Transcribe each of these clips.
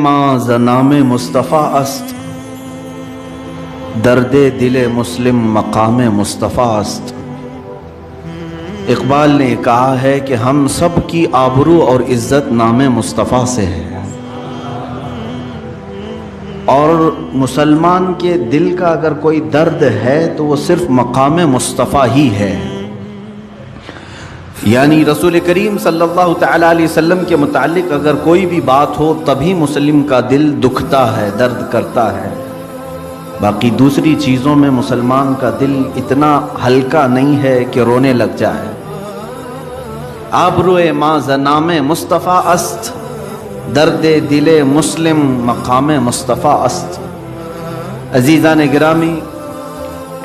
ما ز نام مصطفیٰ است، درد دل مسلم مقام مصطفیٰ است۔ اقبال نے کہا ہے کہ ہم سب کی آبرو اور عزت نام مصطفیٰ سے ہے، اور مسلمان کے دل کا اگر کوئی درد ہے تو وہ صرف مقام مصطفیٰ ہی ہے۔ یعنی رسول کریم صلی اللہ تعالیٰ علیہ وسلم کے متعلق اگر کوئی بھی بات ہو تبھی مسلم کا دل دکھتا ہے، درد کرتا ہے، باقی دوسری چیزوں میں مسلمان کا دل اتنا ہلکا نہیں ہے کہ رونے لگ جائے۔ آبرو ما ز نام مصطفیٰ است، درد دل مسلم مقام مصطفیٰ است۔ عزیزان گرامی،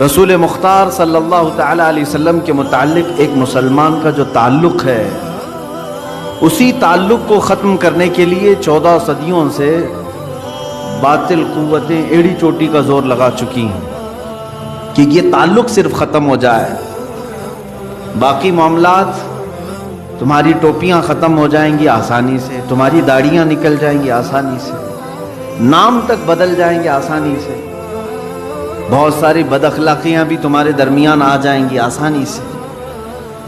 رسول مختار صلی اللہ تعالیٰ علیہ وسلم کے متعلق ایک مسلمان کا جو تعلق ہے، اسی تعلق کو ختم کرنے کے لیے 14 صدیوں سے باطل قوتیں ایڑی چوٹی کا زور لگا چکی ہیں کہ یہ تعلق صرف ختم ہو جائے، باقی معاملات، تمہاری ٹوپیاں ختم ہو جائیں گی آسانی سے، تمہاری داڑیاں نکل جائیں گی آسانی سے، نام تک بدل جائیں گے آسانی سے، بہت ساری بد اخلاقیاں بھی تمہارے درمیان آ جائیں گی آسانی سے،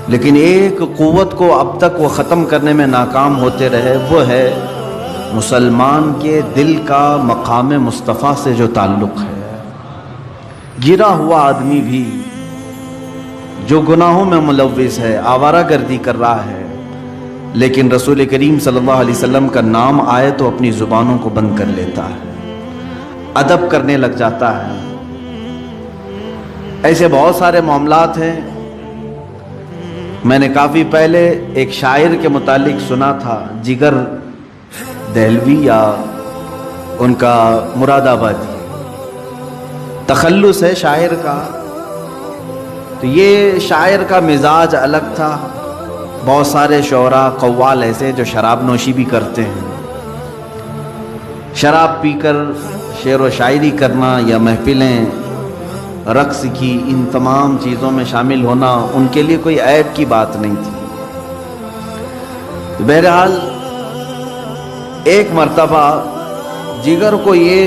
لیکن ایک قوت کو اب تک وہ ختم کرنے میں ناکام ہوتے رہے، وہ ہے مسلمان کے دل کا مقام مصطفیٰ سے جو تعلق ہے۔ گرا ہوا آدمی بھی جو گناہوں میں ملوث ہے، آوارہ گردی کر رہا ہے، لیکن رسول کریم صلی اللہ علیہ وسلم کا نام آئے تو اپنی زبانوں کو بند کر لیتا ہے، ادب کرنے لگ جاتا ہے۔ ایسے بہت سارے معاملات ہیں۔ میں نے کافی پہلے ایک شاعر کے متعلق سنا تھا، جگر دہلوی، یا ان کا مراد آبادی، تخلص ہے شاعر کا۔ تو یہ شاعر کا مزاج الگ تھا۔ بہت سارے شعراء قوال ایسے جو شراب نوشی بھی کرتے ہیں، شراب پی کر شعر و شاعری کرنا یا محفلیں، رقص کی، ان تمام چیزوں میں شامل ہونا ان کے لیے کوئی عیب کی بات نہیں تھی۔ بہرحال ایک مرتبہ جگر کو یہ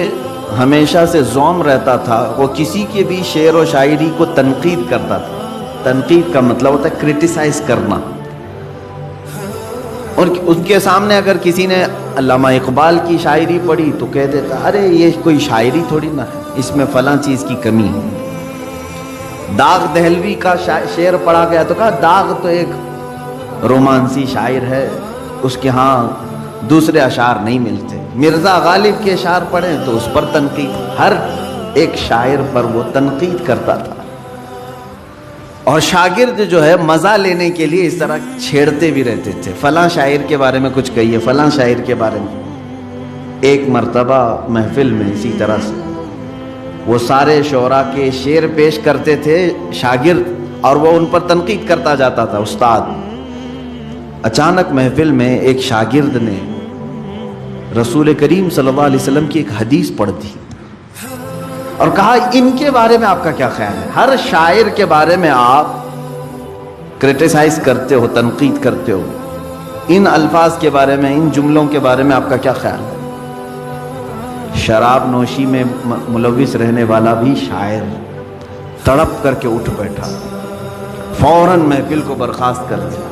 ہمیشہ سے زوم رہتا تھا، وہ کسی کے بھی شعر و شاعری کو تنقید کرتا تھا۔ تنقید کا مطلب ہوتا ہے کرٹیسائز کرنا، اور ان کے سامنے اگر کسی نے علامہ اقبال کی شاعری پڑھی تو کہہ دیتا، ارے یہ کوئی شاعری تھوڑی نہ ہے، اس میں فلاں چیز کی کمی ہے۔ داغ دہلوی کا شعر پڑھا گیا تو کہا داغ تو ایک رومانسی شاعر ہے، اس کے ہاں دوسرے اشعار نہیں ملتے۔ مرزا غالب کے اشعار پڑھیں تو اس پر تنقید، ہر ایک شاعر پر وہ تنقید کرتا تھا، اور شاگرد جو ہے مزہ لینے کے لیے اس طرح چھیڑتے بھی رہتے تھے، فلاں شاعر کے بارے میں کچھ کہیے، فلاں شاعر کے بارے میں۔ ایک مرتبہ محفل میں اسی طرح سے وہ سارے شعراء کے شعر پیش کرتے تھے شاگرد، اور وہ ان پر تنقید کرتا جاتا تھا استاد۔ اچانک محفل میں ایک شاگرد نے رسول کریم صلی اللہ علیہ وسلم کی ایک حدیث پڑھ دی اور کہا ان کے بارے میں آپ کا کیا خیال ہے؟ ہر شاعر کے بارے میں آپ کرٹیسائز کرتے ہو، تنقید کرتے ہو، ان الفاظ کے بارے میں، ان جملوں کے بارے میں آپ کا کیا خیال ہے؟ شراب نوشی میں ملوث رہنے والا بھی شاعر تڑپ کر کے اٹھ بیٹھا، فوراً محفل کو برخاست کر دیا،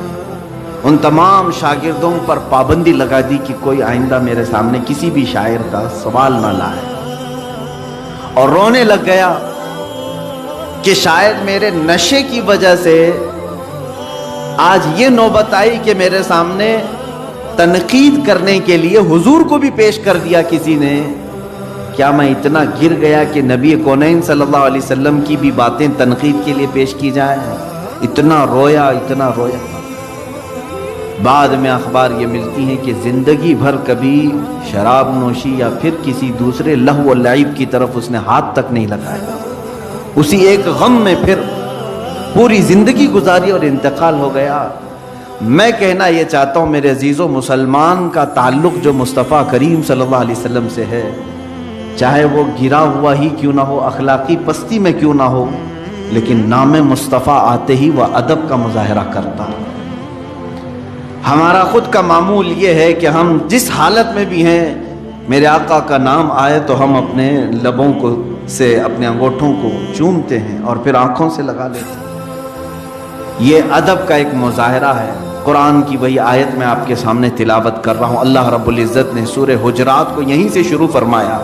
ان تمام شاگردوں پر پابندی لگا دی کہ کوئی آئندہ میرے سامنے کسی بھی شاعر کا سوال نہ لائے، اور رونے لگ گیا کہ شاید میرے نشے کی وجہ سے آج یہ نوبت آئی کہ میرے سامنے تنقید کرنے کے لیے حضور کو بھی پیش کر دیا کسی نے۔ کیا میں اتنا گر گیا کہ نبی کونین صلی اللہ علیہ وسلم کی بھی باتیں تنقید کے لیے پیش کی جائیں؟ اتنا رویا، اتنا رویا۔ بعد میں اخبار یہ ملتی ہیں کہ زندگی بھر کبھی شراب نوشی یا پھر کسی دوسرے لہو و لعب کی طرف اس نے ہاتھ تک نہیں لگایا، اسی ایک غم میں پھر پوری زندگی گزاری اور انتقال ہو گیا۔ میں کہنا یہ چاہتا ہوں میرے عزیزو، مسلمان کا تعلق جو مصطفیٰ کریم صلی اللہ علیہ وسلم سے ہے، چاہے وہ گرا ہوا ہی کیوں نہ ہو، اخلاقی پستی میں کیوں نہ ہو، لیکن نام مصطفیٰ آتے ہی وہ ادب کا مظاہرہ کرتا ہے۔ ہمارا خود کا معمول یہ ہے کہ ہم جس حالت میں بھی ہیں میرے آقا کا نام آئے تو ہم اپنے لبوں کو سے اپنے انگوٹھوں کو چومتے ہیں اور پھر آنکھوں سے لگا لیتے ہیں۔ یہ ادب کا ایک مظاہرہ ہے۔ قرآن کی وہی آیت میں آپ کے سامنے تلاوت کر رہا ہوں۔ اللہ رب العزت نے سورہ حجرات کو یہیں سے شروع فرمایا۔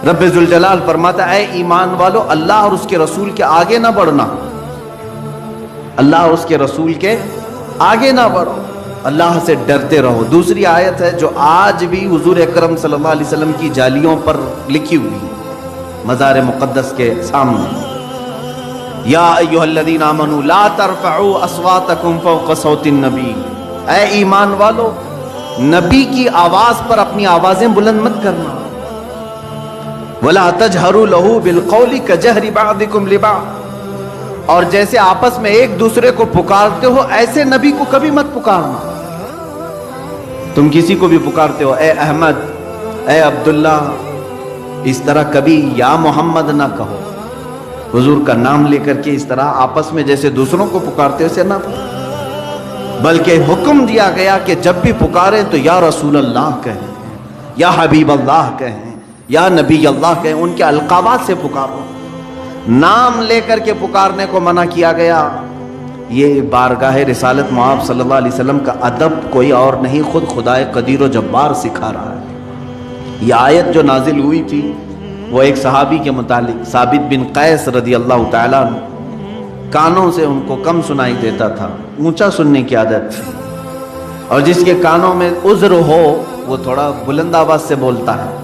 رب ذوالجلال فرماتا ہے اے ایمان والو اللہ اور اس کے رسول کے آگے نہ بڑھنا، اللہ اور اس کے رسول کے آگے نہ بڑھو، اللہ سے ڈرتے رہو۔ دوسری آیت ہے جو آج بھی حضور اکرم صلی اللہ علیہ وسلم کی جالیوں پر لکھی ہوئی مزار مقدس کے سامنے، یا ایھا الذین آمنوا لا ترفعوا اصواتکم فوق صوت النبی، اے ایمان والو نبی کی آواز پر اپنی آوازیں بلند مت کرنا۔ ولا تجہروا لہ بالقول کجہر بعضکم لبعض، اور جیسے آپس میں ایک دوسرے کو پکارتے ہو ایسے نبی کو کبھی مت پکارنا۔ تم کسی کو بھی پکارتے ہو اے احمد، اے عبداللہ، اس طرح کبھی یا محمد نہ کہو، حضور کا نام لے کر کے اس طرح آپس میں جیسے دوسروں کو پکارتے ہو اسے نہ پکارو، بلکہ حکم دیا گیا کہ جب بھی پکاریں تو یا رسول اللہ کہیں، یا حبیب اللہ کہیں، یا نبی اللہ کہیں، ان کے القابات سے پکارو، نام لے کر کے پکارنے کو منع کیا گیا۔ یہ بارگاہ رسالت مآب صلی اللہ علیہ وسلم کا ادب کوئی اور نہیں، خود خدائے قدیر و جبار سکھا رہا ہے۔ یہ آیت جو نازل ہوئی تھی وہ ایک صحابی کے متعلق، ثابت بن قیس رضی اللہ تعالیٰ عنہ، کانوں سے ان کو کم سنائی دیتا تھا، اونچا سننے کی عادت تھی، اور جس کے کانوں میں عذر ہو وہ تھوڑا بلند آواز سے بولتا ہے۔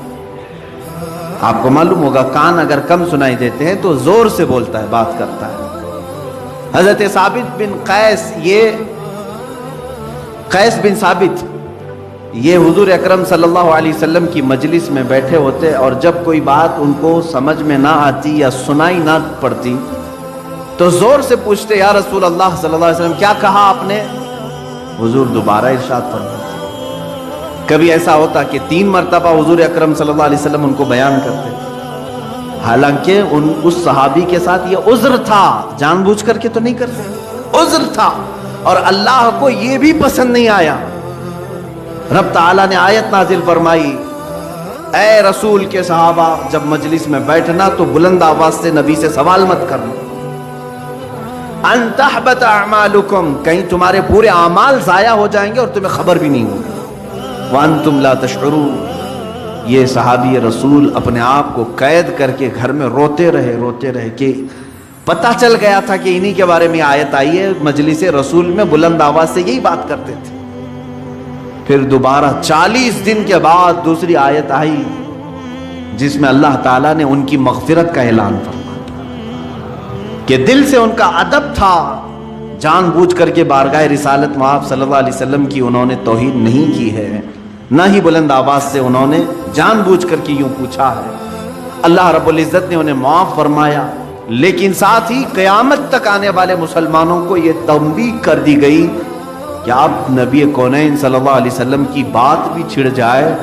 آپ کو معلوم ہوگا کان اگر کم سنائی دیتے ہیں تو زور سے بولتا ہے، بات کرتا ہے۔ حضرت ثابت بن قیس، یہ قیس بن ثابت، یہ حضور اکرم صلی اللہ علیہ وسلم کی مجلس میں بیٹھے ہوتے اور جب کوئی بات ان کو سمجھ میں نہ آتی یا سنائی نہ پڑتی تو زور سے پوچھتے یا رسول اللہ صلی اللہ علیہ وسلم کیا کہا آپ نے؟ حضور دوبارہ ارشاد فرماتے۔ کبھی ایسا ہوتا کہ 3 مرتبہ حضور اکرم صلی اللہ علیہ وسلم ان کو بیان کرتے، حالانکہ اس صحابی کے ساتھ یہ عذر تھا، جان بوجھ کر کے تو نہیں کرتے، عذر تھا، اور اللہ کو یہ بھی پسند نہیں آیا۔ رب تعالیٰ نے آیت نازل فرمائی اے رسول کے صحابہ جب مجلس میں بیٹھنا تو بلند آواز سے نبی سے سوال مت کرنا، ان تحبط اعمالکم، کہیں تمہارے پورے اعمال ضائع ہو جائیں گے اور تمہیں خبر بھی نہیں ہوگی، وانتم لا تشعرون۔ یہ صحابی رسول اپنے آپ کو قید کر کے گھر میں روتے رہے کہ پتہ چل گیا تھا کہ انہی کے بارے میں آیت آئی ہے، مجلس رسول میں بلند آواز سے یہی بات کرتے تھے۔ پھر دوبارہ 40 دن کے بعد دوسری آیت آئی جس میں اللہ تعالیٰ نے ان کی مغفرت کا اعلان فرمایا کہ دل سے ان کا ادب تھا، جان بوجھ کر کے بارگاہ رسالت مآب صلی اللہ علیہ وسلم کی انہوں نے توہین نہیں کی ہے، نہ ہی بلند آواز سے انہوں نے جان بوجھ کر کے یوں پوچھا ہے۔ اللہ رب العزت نے انہیں معاف فرمایا، لیکن ساتھ ہی قیامت تک آنے والے مسلمانوں کو یہ تنبیہ کر دی گئی کہ اب نبی کونین صلی اللہ علیہ وسلم کی بات بھی چھڑ جائے،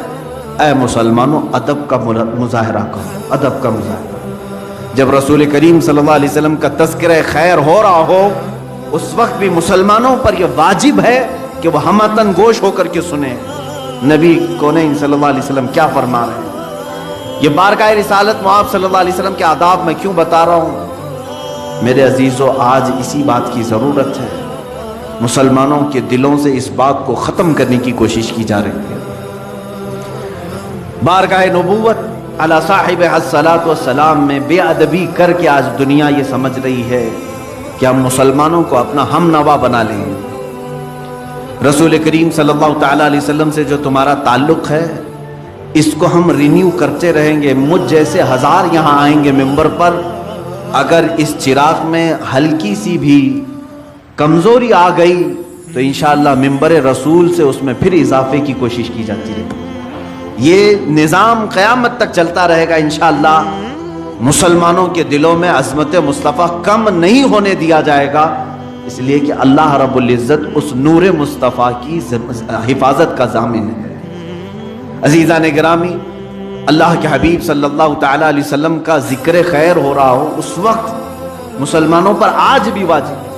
اے مسلمانوں ادب کا مظاہرہ کرو، ادب کا مظاہرہ۔ جب رسول کریم صلی اللہ علیہ وسلم کا تذکرہ خیر ہو رہا ہو اس وقت بھی مسلمانوں پر یہ واجب ہے کہ وہ ہمتن گوش ہو کر کے سنیں نبی کونین صلی اللہ علیہ وسلم کیا فرما رہے ہیں۔ یہ بارگاہ رسالت مآب صلی اللہ علیہ وسلم کے آداب میں کیوں بتا رہا ہوں؟ میرے عزیزو آج اسی بات کی ضرورت ہے، مسلمانوں کے دلوں سے اس بات کو ختم کرنے کی کوشش کی جا رہی ہے۔ بارگاہ نبوت علی صاحب الصلاۃ والسلام میں بے ادبی کر کے آج دنیا یہ سمجھ رہی ہے کہ ہم مسلمانوں کو اپنا ہم نوا بنا لیں گے۔ رسول کریم صلی اللہ تعالیٰ علیہ وسلم سے جو تمہارا تعلق ہے اس کو ہم رینیو کرتے رہیں گے، مجھ جیسے 1000 یہاں آئیں گے ممبر پر، اگر اس چراغ میں ہلکی سی بھی کمزوری آ گئی تو انشاءاللہ ممبر رسول سے اس میں پھر اضافے کی کوشش کی جاتی رہے گی۔ یہ نظام قیامت تک چلتا رہے گا انشاءاللہ۔ مسلمانوں کے دلوں میں عظمت مصطفیٰ کم نہیں ہونے دیا جائے گا، اس لیے کہ اللہ رب العزت اس نور مصطفیٰ کی حفاظت کا ضامن ہے۔ عزیزان گرامی، اللہ کے حبیب صلی اللہ تعالیٰ علیہ وسلم کا ذکر خیر ہو رہا ہو اس وقت مسلمانوں پر آج بھی واجب ہے۔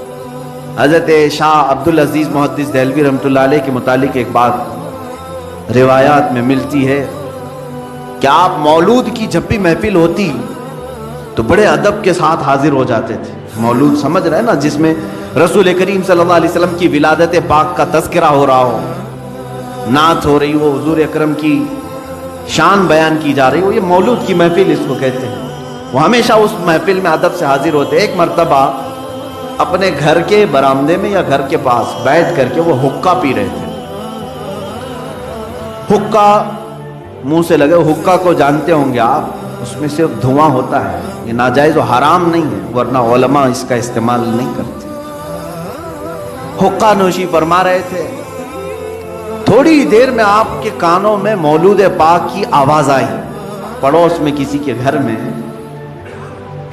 حضرت شاہ عبدالعزیز محدث دہلوی رحمۃ اللہ علیہ کے متعلق ایک بات روایات میں ملتی ہے کہ آپ مولود کی جب بھی محفل ہوتی تو بڑے ادب کے ساتھ حاضر ہو جاتے تھے. مولود سمجھ رہے ہیں نا، جس میں رسول کریم صلی اللہ علیہ وسلم کی ولادت پاک کا تذکرہ ہو رہا ہو، نعت ہو رہی ہو، حضور اکرم کی شان بیان کی جا رہی ہو، یہ مولود کی محفل اس کو کہتے ہیں. وہ ہمیشہ اس محفل میں ادب سے حاضر ہوتے. ایک مرتبہ اپنے گھر کے برآمدے میں یا گھر کے پاس بیٹھ کر کے وہ حقہ پی رہے تھے. حقہ منہ سے لگے. حقہ کو جانتے ہوں گے آپ، اس میں صرف دھواں ہوتا ہے، یہ ناجائز و حرام نہیں ہے، ورنہ علماء اس کا استعمال نہیں کرتے. حقہ نوشی فرما رہے تھے. تھوڑی دیر میں آپ کے کانوں میں مولود پاک کی آواز آئی. پڑوس میں کسی کے گھر میں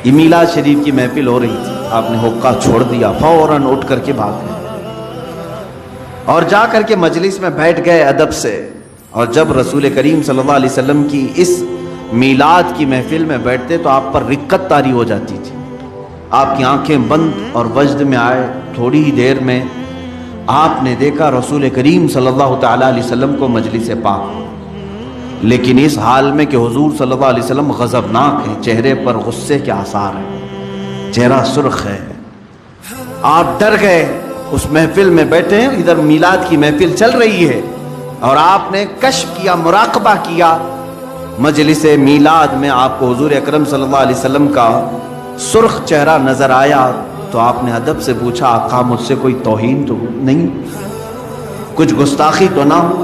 یہ میلاد شریف کی محفل ہو رہی تھی. آپ نے حقہ چھوڑ دیا، فوراً اٹھ کر کے بھاگ گئے اور جا کر کے مجلس میں بیٹھ گئے ادب سے. اور جب رسول کریم صلی اللہ علیہ وسلم کی اس میلاد کی محفل میں بیٹھتے تو آپ پر رقت طاری ہو جاتی تھی. آپ کی آنکھیں بند اور وجد میں آئے. تھوڑی ہی دیر میں آپ نے دیکھا رسول کریم صلی اللہ تعالیٰ علیہ وسلم کو مجلس پاک، لیکن اس حال میں کہ حضور صلی اللہ علیہ وسلم غضبناک ہیں، چہرے پر غصے کے آثار ہیں، چہرہ سرخ ہے. آپ ڈر گئے. اس محفل میں بیٹھے ہیں، ادھر میلاد کی محفل چل رہی ہے اور آپ نے کشف کیا، مراقبہ کیا. مجلس میلاد میں آپ کو حضور اکرم صلی اللہ علیہ وسلم کا سرخ چہرہ نظر آیا تو آپ نے ادب سے پوچھا، آقا مجھ سے کوئی توہین تو نہیں، کچھ گستاخی تو نہ ہو؟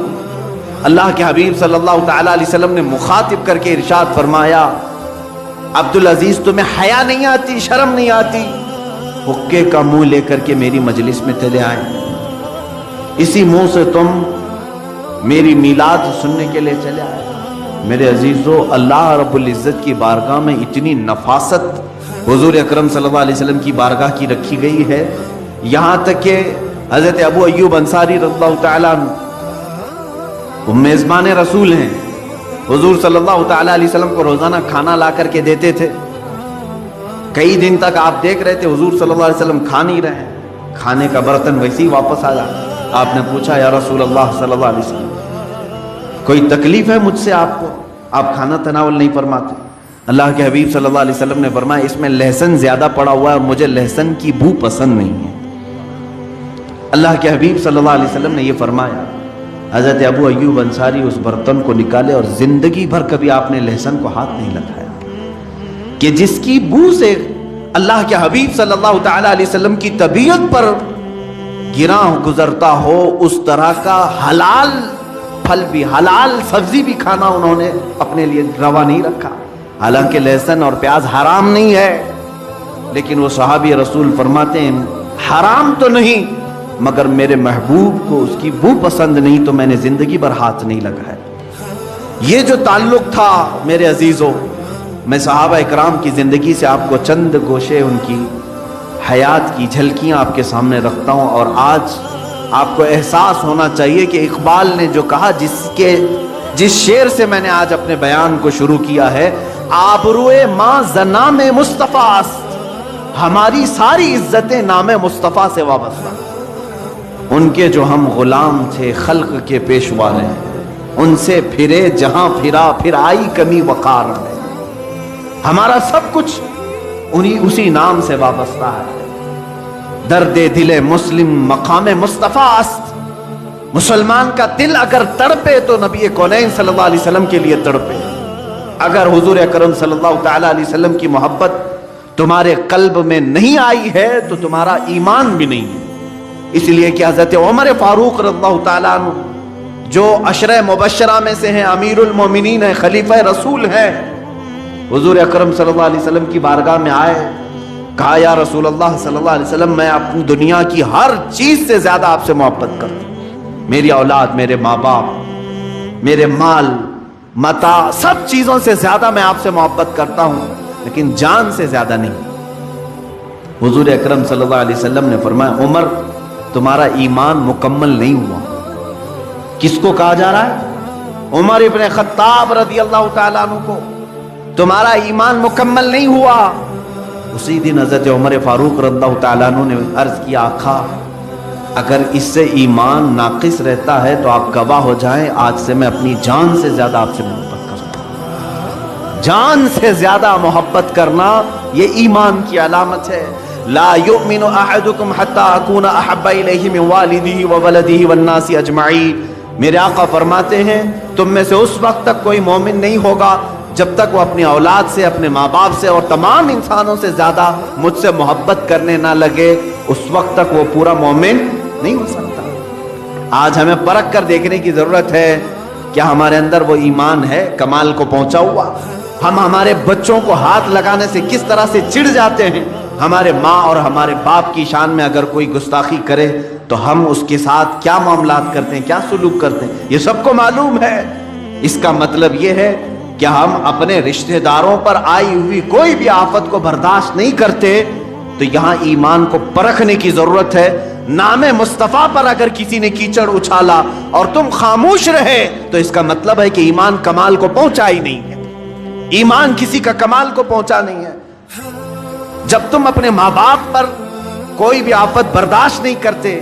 اللہ کے حبیب صلی اللہ تعالیٰ علیہ وسلم نے مخاطب کر کے ارشاد فرمایا، عبدالعزیز تمہیں حیا نہیں آتی، شرم نہیں آتی؟ حقے کا منہ لے کر کے میری مجلس میں چلے آئے، اسی منہ سے تم میری میلاد سننے کے لیے چلے آئے. میرے عزیزو، اللہ رب العزت کی بارگاہ میں اتنی نفاست حضور اکرم صلی اللہ علیہ وسلم کی بارگاہ کی رکھی گئی ہے، یہاں تک کہ حضرت ابو ایوب انصاری رضی اللہ تعالیٰ عنہ وہ میزبان رسول ہیں. حضور صلی اللہ تعالیٰ علیہ وسلم کو روزانہ کھانا لا کر کے دیتے تھے. کئی دن تک آپ دیکھ رہے تھے حضور صلی اللہ علیہ وسلم کھا نہیں رہے، کھانے کا برتن ویسے ہی واپس آ جاتا. آپ نے پوچھا، یا رسول اللہ صلی اللہ علیہ وسلم کوئی تکلیف ہے مجھ سے آپ کو؟ آپ کھانا تناول نہیں فرماتے. اللہ کے حبیب صلی اللہ علیہ وسلم نے فرمایا، اس میں لہسن زیادہ پڑا ہوا ہے، مجھے لہسن کی بو پسند نہیں ہے. اللہ کے حبیب صلی اللہ علیہ وسلم نے یہ فرمایا. حضرت ابو ایوب انصاری اس برتن کو نکالے اور زندگی بھر کبھی آپ نے لہسن کو ہاتھ نہیں لگایا کہ جس کی بو سے اللہ کے حبیب صلی اللہ تعالیٰ علیہ وسلم کی طبیعت پر گراں گزرتا ہو، اس طرح کا حلال پھل بھی، حلال سبزی بھی کھانا انہوں نے اپنے لیے روا نہیں رکھا. حالانکہ لہسن اور پیاز حرام نہیں ہے، لیکن وہ صحابی رسول فرماتے ہیں حرام تو نہیں مگر میرے محبوب کو اس کی بو پسند نہیں تو میں نے زندگی بھر ہاتھ نہیں لگایا. یہ جو تعلق تھا میرے عزیزوں، میں صحابہ اکرام کی زندگی سے آپ کو چند گوشے ان کی حیات کی جھلکیاں آپ کے سامنے رکھتا ہوں. اور آج آپ کو احساس ہونا چاہیے کہ اقبال نے جو کہا، جس شعر سے میں نے آج اپنے بیان کو شروع کیا ہے، آبروئے ماں زنام مصطفیٰ است، ہماری ساری عزتیں نام مصطفیٰ سے وابستہ. ان کے جو ہم غلام تھے خلق کے پیشوارے، ان سے پھرے جہاں پھرا پھر آئی کمی وقار میں. ہمارا سب کچھ اسی نام سے وابستہ ہے. درد دل مسلم مقام مصطفیٰ است. مسلمان کا دل اگر تڑپے تو نبی کونین صلی اللہ علیہ وسلم کے لیے تڑپے. اگر حضور اکرم صلی اللہ تعالیٰ علیہ وسلم کی محبت تمہارے قلب میں نہیں آئی ہے تو تمہارا ایمان بھی نہیں ہے. اس لیے کہ حضرت عمر فاروق رضی اللہ تعالیٰ عنہ جو عشرہ مبشرہ میں سے ہیں، امیر المومنین ہیں، خلیفہ رسول ہیں، حضور اکرم صلی اللہ علیہ وسلم کی بارگاہ میں آئے، کہا یا رسول اللہ صلی اللہ علیہ وسلم، میں اپنی دنیا کی ہر چیز سے زیادہ آپ سے محبت کرتا ہوں. میری اولاد، میرے ماں باپ، میرے مال متاع، سب چیزوں سے زیادہ میں آپ سے محبت کرتا ہوں، لیکن جان سے زیادہ نہیں. حضور اکرم صلی اللہ علیہ وسلم نے فرمایا، عمر تمہارا ایمان مکمل نہیں ہوا. کس کو کہا جا رہا ہے؟ عمر ابن خطاب رضی اللہ تعالیٰ عنہ کو. تمہارا ایمان مکمل نہیں ہوا. اسی دن حضرت عمر فاروق رضی اللہ تعالیٰ عنہ نے عرض کیا، آقا اگر اس سے ایمان ناقص رہتا ہے تو آپ گواہ ہو جائیں، آج سے میں اپنی جان سے زیادہ آپ سے محبت کرتا ہوں. جان سے زیادہ محبت کرنا یہ ایمان کی علامت ہے. لا یؤمن احدکم حتی اکون احب الیہ من والدہ وولدہ والناس اجمعین. میرے آقا فرماتے ہیں تم میں سے اس وقت تک کوئی مومن نہیں ہوگا جب تک وہ اپنی اولاد سے, اپنے ماں باپ سے اور تمام انسانوں سے زیادہ مجھ سے محبت کرنے نہ لگے, اس وقت تک وہ پورا مومن نہیں ہو سکتا. آج ہمیں پرکھ کر دیکھنے کی ضرورت ہے کیا ہمارے اندر وہ ایمان ہے کمال کو پہنچا ہوا. ہم ہمارے بچوں کو ہاتھ لگانے سے کس طرح سے چڑ جاتے ہیں. ہمارے ماں اور ہمارے باپ کی شان میں اگر کوئی گستاخی کرے تو ہم اس کے ساتھ کیا معاملات کرتے ہیں, کیا سلوک کرتے ہیں, یہ سب کو معلوم ہے. اس کا مطلب یہ ہے کہ ہم اپنے رشتہ داروں پر آئی ہوئی کوئی بھی آفت کو برداشت نہیں کرتے. تو یہاں ایمان کو پرکھنے کی ضرورت ہے. نام مصطفیٰ پر اگر کسی نے کیچڑ اچھالا اور تم خاموش رہے تو اس کا مطلب ہے کہ ایمان کمال کو پہنچا ہی نہیں ہے. ایمان کسی کا کمال کو پہنچا نہیں ہے. جب تم اپنے ماں باپ پر کوئی بھی آفت برداشت نہیں کرتے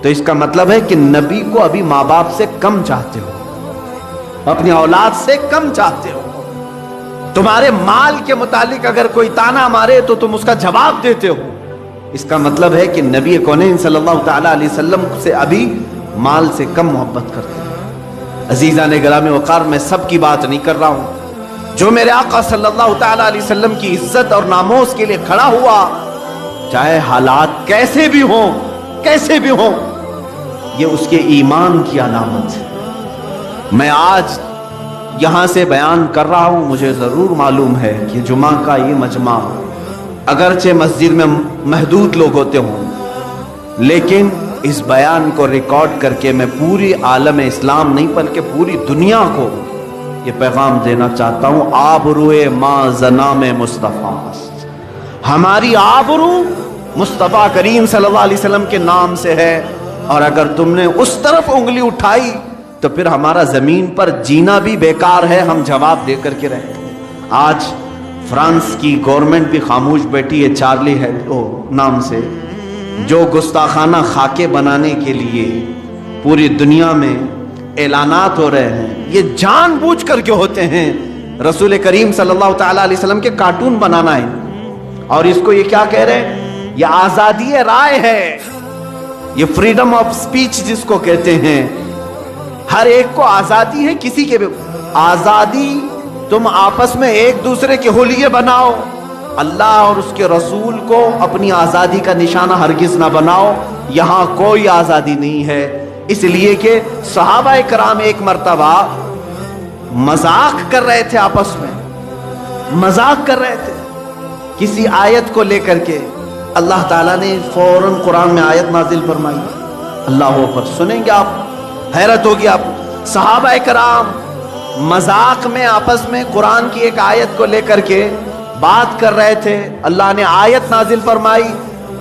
تو اس کا مطلب ہے کہ نبی کو ابھی ماں باپ سے کم چاہتے ہو, اپنی اولاد سے کم چاہتے ہو. تمہارے مال کے متعلق اگر کوئی تانا مارے تو تم اس کا جواب دیتے ہو. اس کا مطلب ہے کہ نبی کونین صلی اللہ تعالی علیہ وسلم سے ابھی مال سے کم محبت کرتے ہیں. عزیزان گرامی وقار, میں سب کی بات نہیں کر رہا ہوں. جو میرے آقا صلی اللہ تعالی علیہ وسلم کی عزت اور ناموس کے لیے کھڑا ہوا, چاہے حالات کیسے بھی ہوں, یہ اس کے ایمان کی علامت ہے. میں آج یہاں سے بیان کر رہا ہوں, مجھے ضرور معلوم ہے کہ جمعہ کا یہ مجمع اگرچہ مسجد میں محدود لوگ ہوتے ہوں, لیکن اس بیان کو ریکارڈ کر کے میں پوری عالم اسلام نہیں بلکہ پوری دنیا کو یہ پیغام دینا چاہتا ہوں, آبروئے ماں زنام مصطفیٰ, ہماری آبرو مصطفیٰ کریم صلی اللہ علیہ وسلم کے نام سے ہے. اور اگر تم نے اس طرف انگلی اٹھائی تو پھر ہمارا زمین پر جینا بھی بیکار ہے, ہم جواب دے کر کے رہے. آج فرانس کی گورنمنٹ بھی خاموش بیٹھی ہے چارلی ہیبڈو نام سے, جو گستاخانہ خاکے بنانے کے لیے پوری دنیا میں اعلانات ہو رہے ہیں. یہ جان بوجھ کر کے ہوتے ہیں. رسول کریم صلی اللہ تعالی علیہ وسلم کے کارٹون بنانا ہے, اور اس کو یہ کیا کہہ رہے ہیں, یہ آزادی رائے ہے, یہ فریڈم آف سپیچ جس کو کہتے ہیں. ہر ایک کو آزادی ہے, کسی کے بھی آزادی. تم آپس میں ایک دوسرے کے حلیے بناؤ, اللہ اور اس کے رسول کو اپنی آزادی کا نشانہ ہرگز نہ بناؤ. یہاں کوئی آزادی نہیں ہے, اس لیے کہ صحابہ کرام ایک مرتبہ مذاق کر رہے تھے, آپس میں مذاق کر رہے تھے کسی آیت کو لے کر کے. اللہ تعالیٰ نے فوراً قرآن میں آیت نازل فرمائی. اللہ پر سنیں گے آپ, حیرت ہوگی آپ. صحابہ کرام مذاق میں آپس میں قرآن کی ایک آیت کو لے کر کے بات کر رہے تھے. اللہ نے آیت نازل فرمائی,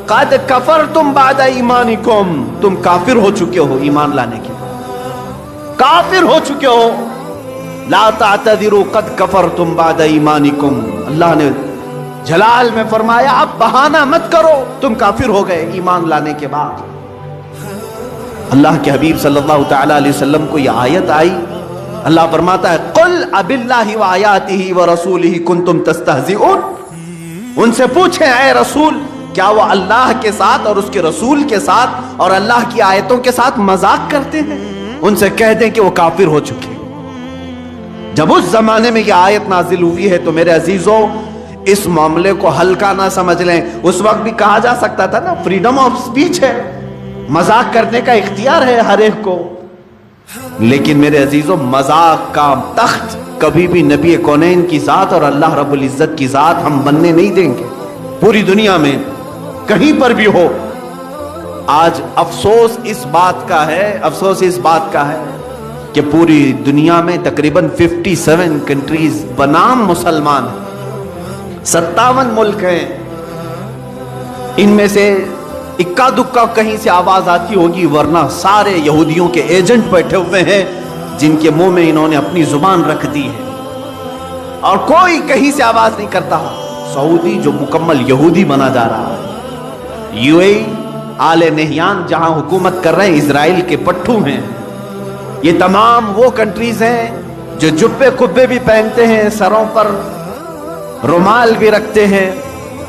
قد کفرتم بعد ایمانکم, تم کافر ہو چکے ہو ایمان لانے کے بعد, کافر ہو چکے ہو. لا تعتذروا قد کفرتم بعد ایمانکم. اللہ نے جلال میں فرمایا اب بہانہ مت کرو, تم کافر ہو گئے ایمان لانے کے بعد. اللہ کے حبیب صلی اللہ تعالی علیہ وسلم کو یہ آیت آئی. اللہ فرماتا ہے قل اب اللہ وآیاتہ ورسولہ کنتم تستہزئون. ان سے پوچھیں اے رسول, کیا وہ اللہ کے ساتھ اور اس کے رسول کے ساتھ اور اللہ کی آیتوں کے ساتھ مذاق کرتے ہیں؟ ان سے کہہ دیں کہ وہ کافر ہو چکے. جب اس زمانے میں یہ آیت نازل ہوئی ہے تو میرے عزیزوں اس معاملے کو ہلکا نہ سمجھ لیں. اس وقت بھی کہا جا سکتا تھا نا فریڈم آف سپیچ ہے, مذاق کرنے کا اختیار ہے ہر ایک کو. لیکن میرے عزیزوں مذاق کا تخت کبھی بھی نبی کونین کی ذات اور اللہ رب العزت کی ذات ہم بننے نہیں دیں گے. پوری دنیا میں کہیں پر بھی ہو. آج افسوس اس بات کا ہے کہ پوری دنیا میں تقریباً 57 کنٹریز بنام مسلمان ہیں, 57 ملک ہیں. ان میں سے اکا دکا کہیں سے آواز آتی ہوگی, ورنہ سارے یہودیوں کے ایجنٹ بیٹھے ہوئے ہیں جن کے منہ میں انہوں نے اپنی زبان رکھ دی ہے, اور کوئی کہیں سے آواز نہیں کرتا. سعودی جو مکمل یہودی بنا جا رہا ہے, یو اے آل نہیان جہاں حکومت کر رہے ہیں اسرائیل کے پٹھو ہیں, یہ تمام وہ کنٹریز ہیں جو جبے کبے بھی پہنتے ہیں, سروں پر رومال بھی رکھتے ہیں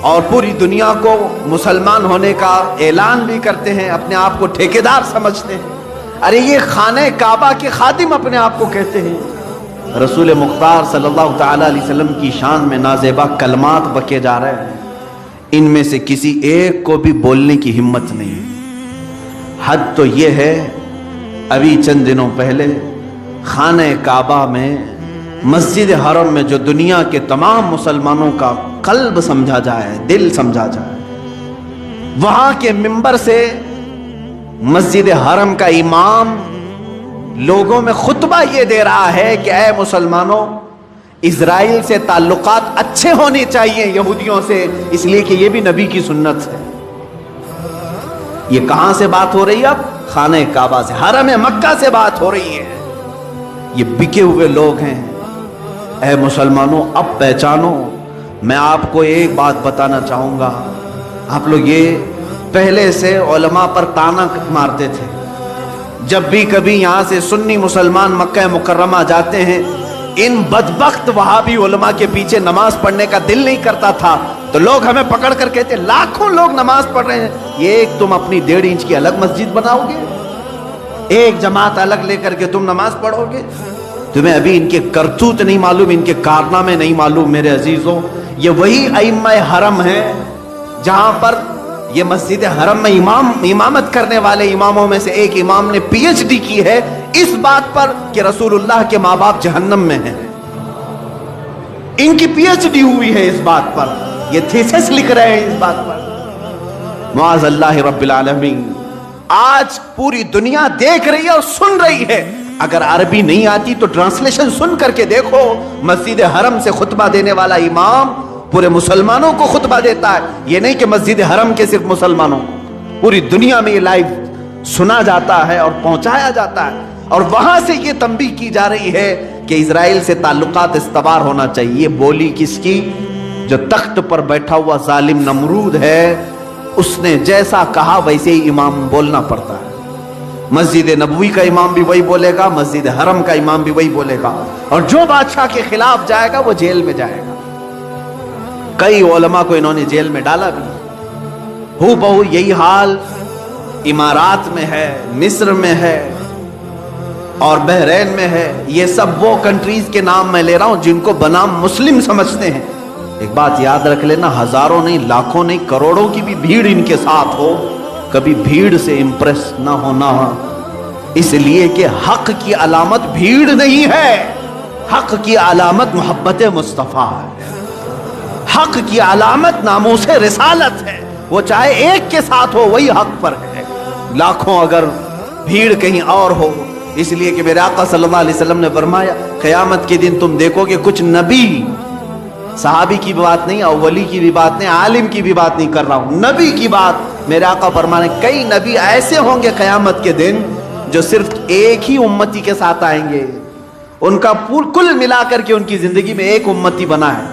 اور پوری دنیا کو مسلمان ہونے کا اعلان بھی کرتے ہیں, اپنے آپ کو ٹھیکیدار سمجھتے ہیں. ارے یہ خانہ کعبہ کے خادم اپنے آپ کو کہتے ہیں. رسول مختار صلی اللہ تعالی علیہ وسلم کی شان میں نازیبا کلمات بکے جا رہے ہیں, ان میں سے کسی ایک کو بھی بولنے کی ہمت نہیں. حد تو یہ ہے, ابھی چند دنوں پہلے خانہ کعبہ میں, مسجد حرم میں, جو دنیا کے تمام مسلمانوں کا قلب سمجھا جائے, دل سمجھا جائے, وہاں کے منبر سے مسجد حرم کا امام لوگوں میں خطبہ یہ دے رہا ہے کہ اے مسلمانوں, اسرائیل سے تعلقات اچھے ہونے چاہیے یہودیوں سے, اس لیے کہ یہ بھی نبی کی سنت ہے. یہ کہاں سے بات ہو رہی ہے؟ اب خانہ کعبہ سے, حرم مکہ سے بات ہو رہی ہے. یہ بکے ہوئے لوگ ہیں. اے مسلمانوں, اب پہچانو. میں آپ کو ایک بات بتانا چاہوں گا. آپ لوگ یہ پہلے سے علماء پر تانا مارتے تھے, جب بھی کبھی یہاں سے سنی مسلمان مکہ مکرمہ جاتے ہیں, ان بدبخت وہابی علماء کے پیچھے نماز پڑھنے کا دل نہیں کرتا تھا, تو لوگ ہمیں پکڑ کر کہتے لاکھوں لوگ نماز پڑھ رہے ہیں, یہ ایک تم اپنی 1.5 انچ کی الگ مسجد بناؤ گے, ایک جماعت الگ لے کر کے تم نماز پڑھو گے. تمہیں ابھی ان کے کرتوت نہیں معلوم, ان کے کارنامے نہیں معلوم. میرے عزیزوں, یہ وہی ائمہ حرم ہیں جہاں پر یہ مسجد حرم میں امامت کرنے والے اماموں میں سے ایک امام نے پی ایچ ڈی کی ہے اس بات پر کہ رسول اللہ کے ماں باپ جہنم میں ہیں. ان کی پی ایچ ڈی ہوئی ہے اس بات پر, یہ تھیسس لکھ رہے ہیں اس بات پر. معاذ اللہ رب العالمین. آج پوری دنیا دیکھ رہی ہے اور سن رہی ہے. اگر عربی نہیں آتی تو ٹرانسلیشن سن کر کے دیکھو. مسجد حرم سے خطبہ دینے والا امام پورے مسلمانوں کو خطبہ دیتا ہے. یہ نہیں کہ مسجد حرم کے صرف مسلمانوں, پوری دنیا میں یہ لائیو سنا جاتا ہے اور پہنچایا جاتا ہے. اور وہاں سے یہ تنبیہ کی جا رہی ہے کہ اسرائیل سے تعلقات استوار ہونا چاہیے. یہ بولی کس کی؟ جو تخت پر بیٹھا ہوا ظالم نمرود ہے, اس نے جیسا کہا ویسے ہی امام بولنا پڑتا ہے. مسجد نبوی کا امام بھی وہی بولے گا, مسجد حرم کا امام بھی وہی بولے گا, اور جو بادشاہ کے خلاف جائے گا وہ جیل میں جائے گا. کئی علماء کو انہوں نے جیل میں ڈالا بھی. ہو بہو یہی حال امارات میں ہے, مصر میں ہے اور بحرین میں ہے. یہ سب وہ کنٹریز کے نام میں لے رہا ہوں جن کو بنام مسلم سمجھتے ہیں. ایک بات یاد رکھ لینا, ہزاروں نہیں, لاکھوں نہیں, کروڑوں کی بھی بھیڑ ان کے ساتھ ہو, کبھی بھیڑ سے امپریس نہ ہونا, اس لیے کہ حق کی علامت بھیڑ نہیں ہے, حق کی علامت محبت مصطفیٰ ہے, حق کی علامت ناموس رسالت ہے. وہ چاہے ایک کے ساتھ ہو وہی حق پر ہے, لاکھوں اگر بھیڑ کہیں اور ہو. اس لیے کہ میرے آقا صلی اللہ علیہ وسلم نے فرمایا قیامت کے دن تم دیکھو گے کچھ نبی, صحابی کی بات نہیں, اولی کی بھی بات نہیں, عالم کی بھی بات نہیں کر رہا ہوں, نبی کی بات. میرے آقا فرمانے کئی نبی ایسے ہوں گے قیامت کے دن جو صرف ایک ہی امتی کے ساتھ آئیں گے, ان کا کل ملا کر کے ان کی زندگی میں ایک امتی بنا ہے.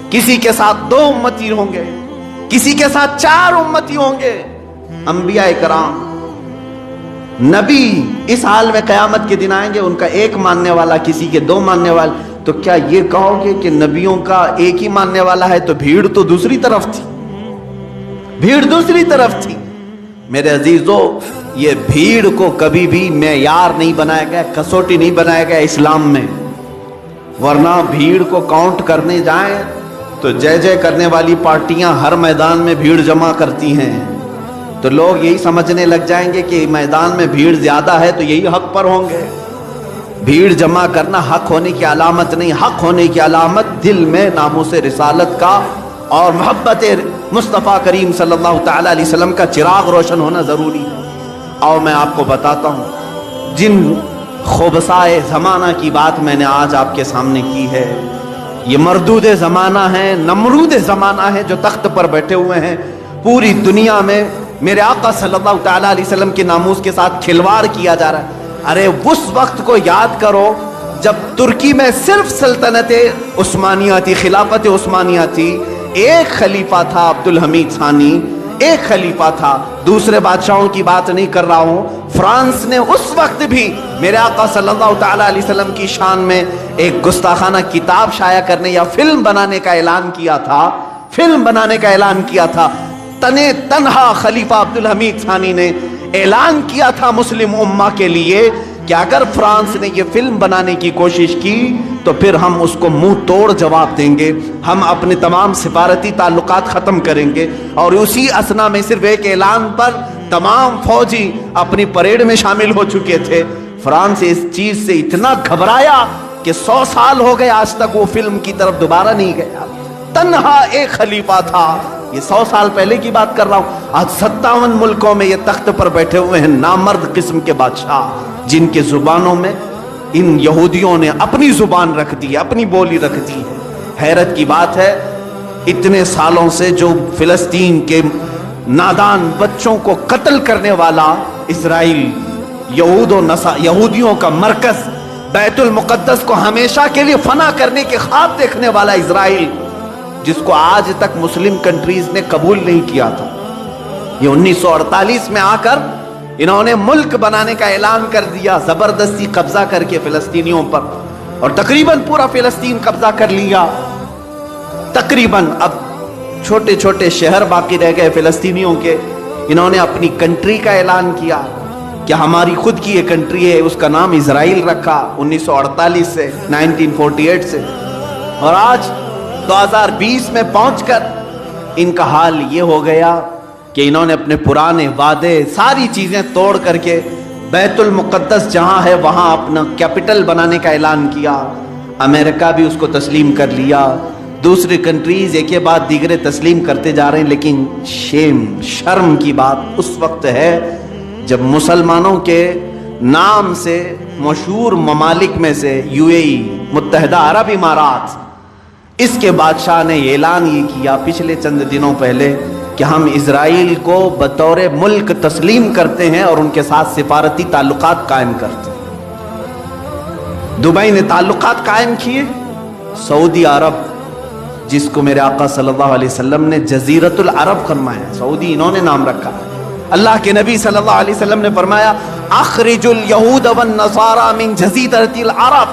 کسی کے ساتھ 2 امتی ہوں گے, کسی کے ساتھ 4 امتی ہوں گے. انبیاء کرام, نبی اس حال میں قیامت کے دن آئیں گے, ان کا ایک ماننے والا, کسی کے 2 ماننے والے. تو کیا یہ کہو گے کہ نبیوں کا ایک ہی ماننے والا ہے تو بھیڑ تو دوسری طرف تھی, بھیڑ دوسری طرف تھی. میرے عزیزو, یہ بھیڑ کو کبھی بھی معیار نہیں بنایا گیا, کسوٹی نہیں بنایا گیا اسلام میں. ورنہ بھیڑ کو کاؤنٹ کرنے جائیں تو جے جے کرنے والی پارٹیاں ہر میدان میں بھیڑ جمع کرتی ہیں, تو لوگ یہی سمجھنے لگ جائیں گے کہ میدان میں بھیڑ زیادہ ہے تو یہی حق پر ہوں گے. بھیڑ جمع کرنا حق ہونے کی علامت نہیں, حق ہونے کی علامت دل میں ناموس رسالت کا اور محبت مصطفیٰ کریم صلی اللہ تعالی علیہ وسلم کا چراغ روشن ہونا ضروری ہے. اور میں آپ کو بتاتا ہوں, جن خبثائے زمانہ کی بات میں نے آج آپ کے سامنے کی ہے, یہ مردود زمانہ ہے, نمرود زمانہ ہے, جو تخت پر بیٹھے ہوئے ہیں. پوری دنیا میں میرے آقا صلی اللہ تعالی علیہ وسلم کے ناموس کے ساتھ کھلواڑ کیا جا رہا ہے. ارے اس وقت کو یاد کرو جب ترکی میں صرف سلطنت عثمانیہ تھی, خلافت عثمانیہ تھی. ایک خلیفہ تھا عبد الحمید ثانی, ایک خلیفہ تھا، دوسرے بادشاہوں کی بات نہیں کر رہا ہوں۔ فرانس نے اس وقت بھی میرے آقا صلی اللہ تعالیٰ علیہ وسلم کی شان میں ایک گستاخانہ کتاب شائع کرنے یا فلم بنانے کا اعلان کیا تھا، فلم بنانے کا اعلان کیا تھا۔ تنہا خلیفہ عبدالحمید ثانی نے اعلان کیا تھا مسلم امہ کے لیے کہ اگر فرانس نے یہ فلم بنانے کی کوشش کی تو پھر ہم اس کو منہ توڑ جواب دیں گے، ہم اپنے تمام سفارتی تعلقات ختم کریں گے۔ اور اسی اسنا میں صرف ایک اعلان پر تمام فوجی اپنی پریڈ میں شامل ہو چکے تھے۔ فرانس اس چیز سے اتنا گھبرایا کہ 100 سال ہو گئے آج تک وہ فلم کی طرف دوبارہ نہیں گیا۔ تنہا ایک خلیفہ تھا، یہ 100 سال پہلے کی بات کر رہا ہوں۔ آج 57 ملکوں میں یہ تخت پر بیٹھے ہوئے ہیں نامرد قسم کے بادشاہ، جن کے زبانوں میں ان یہودیوں نے اپنی زبان رکھ دی، اپنی بولی رکھ دی ہے۔ حیرت کی بات ہے، اتنے سالوں سے جو فلسطین کے نادان بچوں کو قتل کرنے والا اسرائیل، یہودیوں کا مرکز بیت المقدس کو ہمیشہ کے لیے فنا کرنے کے خواب دیکھنے والا اسرائیل، جس کو آج تک مسلم کنٹریز نے قبول نہیں کیا تھا، یہ 1948 میں آ کر انہوں نے ملک بنانے کا اعلان کر دیا، زبردستی قبضہ کر کے فلسطینیوں پر، اور تقریباً پورا فلسطین قبضہ کر لیا۔ تقریباً اب چھوٹے چھوٹے شہر باقی رہ گئے فلسطینیوں کے۔ انہوں نے اپنی کنٹری کا اعلان کیا کہ ہماری خود کی یہ کنٹری ہے، اس کا نام اسرائیل رکھا 1948 سے 1948 سے، اور آج 2020 میں پہنچ کر ان کا حال یہ ہو گیا کہ انہوں نے اپنے پرانے وعدے ساری چیزیں توڑ کر کے بیت المقدس جہاں ہے وہاں اپنا کیپٹل بنانے کا اعلان کیا۔ امریکہ بھی اس کو تسلیم کر لیا، دوسری کنٹریز ایک کے بعد دیگرے تسلیم کرتے جا رہے ہیں۔ لیکن شرم کی بات اس وقت ہے جب مسلمانوں کے نام سے مشہور ممالک میں سے UAE متحدہ عرب امارات، اس کے بادشاہ نے اعلان یہ کیا پچھلے چند دنوں پہلے کہ ہم اسرائیل کو بطور ملک تسلیم کرتے ہیں اور ان کے ساتھ سفارتی تعلقات قائم کرتے ہیں۔ دبئی نے تعلقات قائم کیے، سعودی عرب، جس کو میرے آقا صلی اللہ علیہ وسلم نے جزیرۃ العرب فرمایا، سعودی انہوں نے نام رکھا۔ اللہ کے نبی صلی اللہ علیہ وسلم نے فرمایا اخرج الیہود والنصارى من جزیرۃ العرب،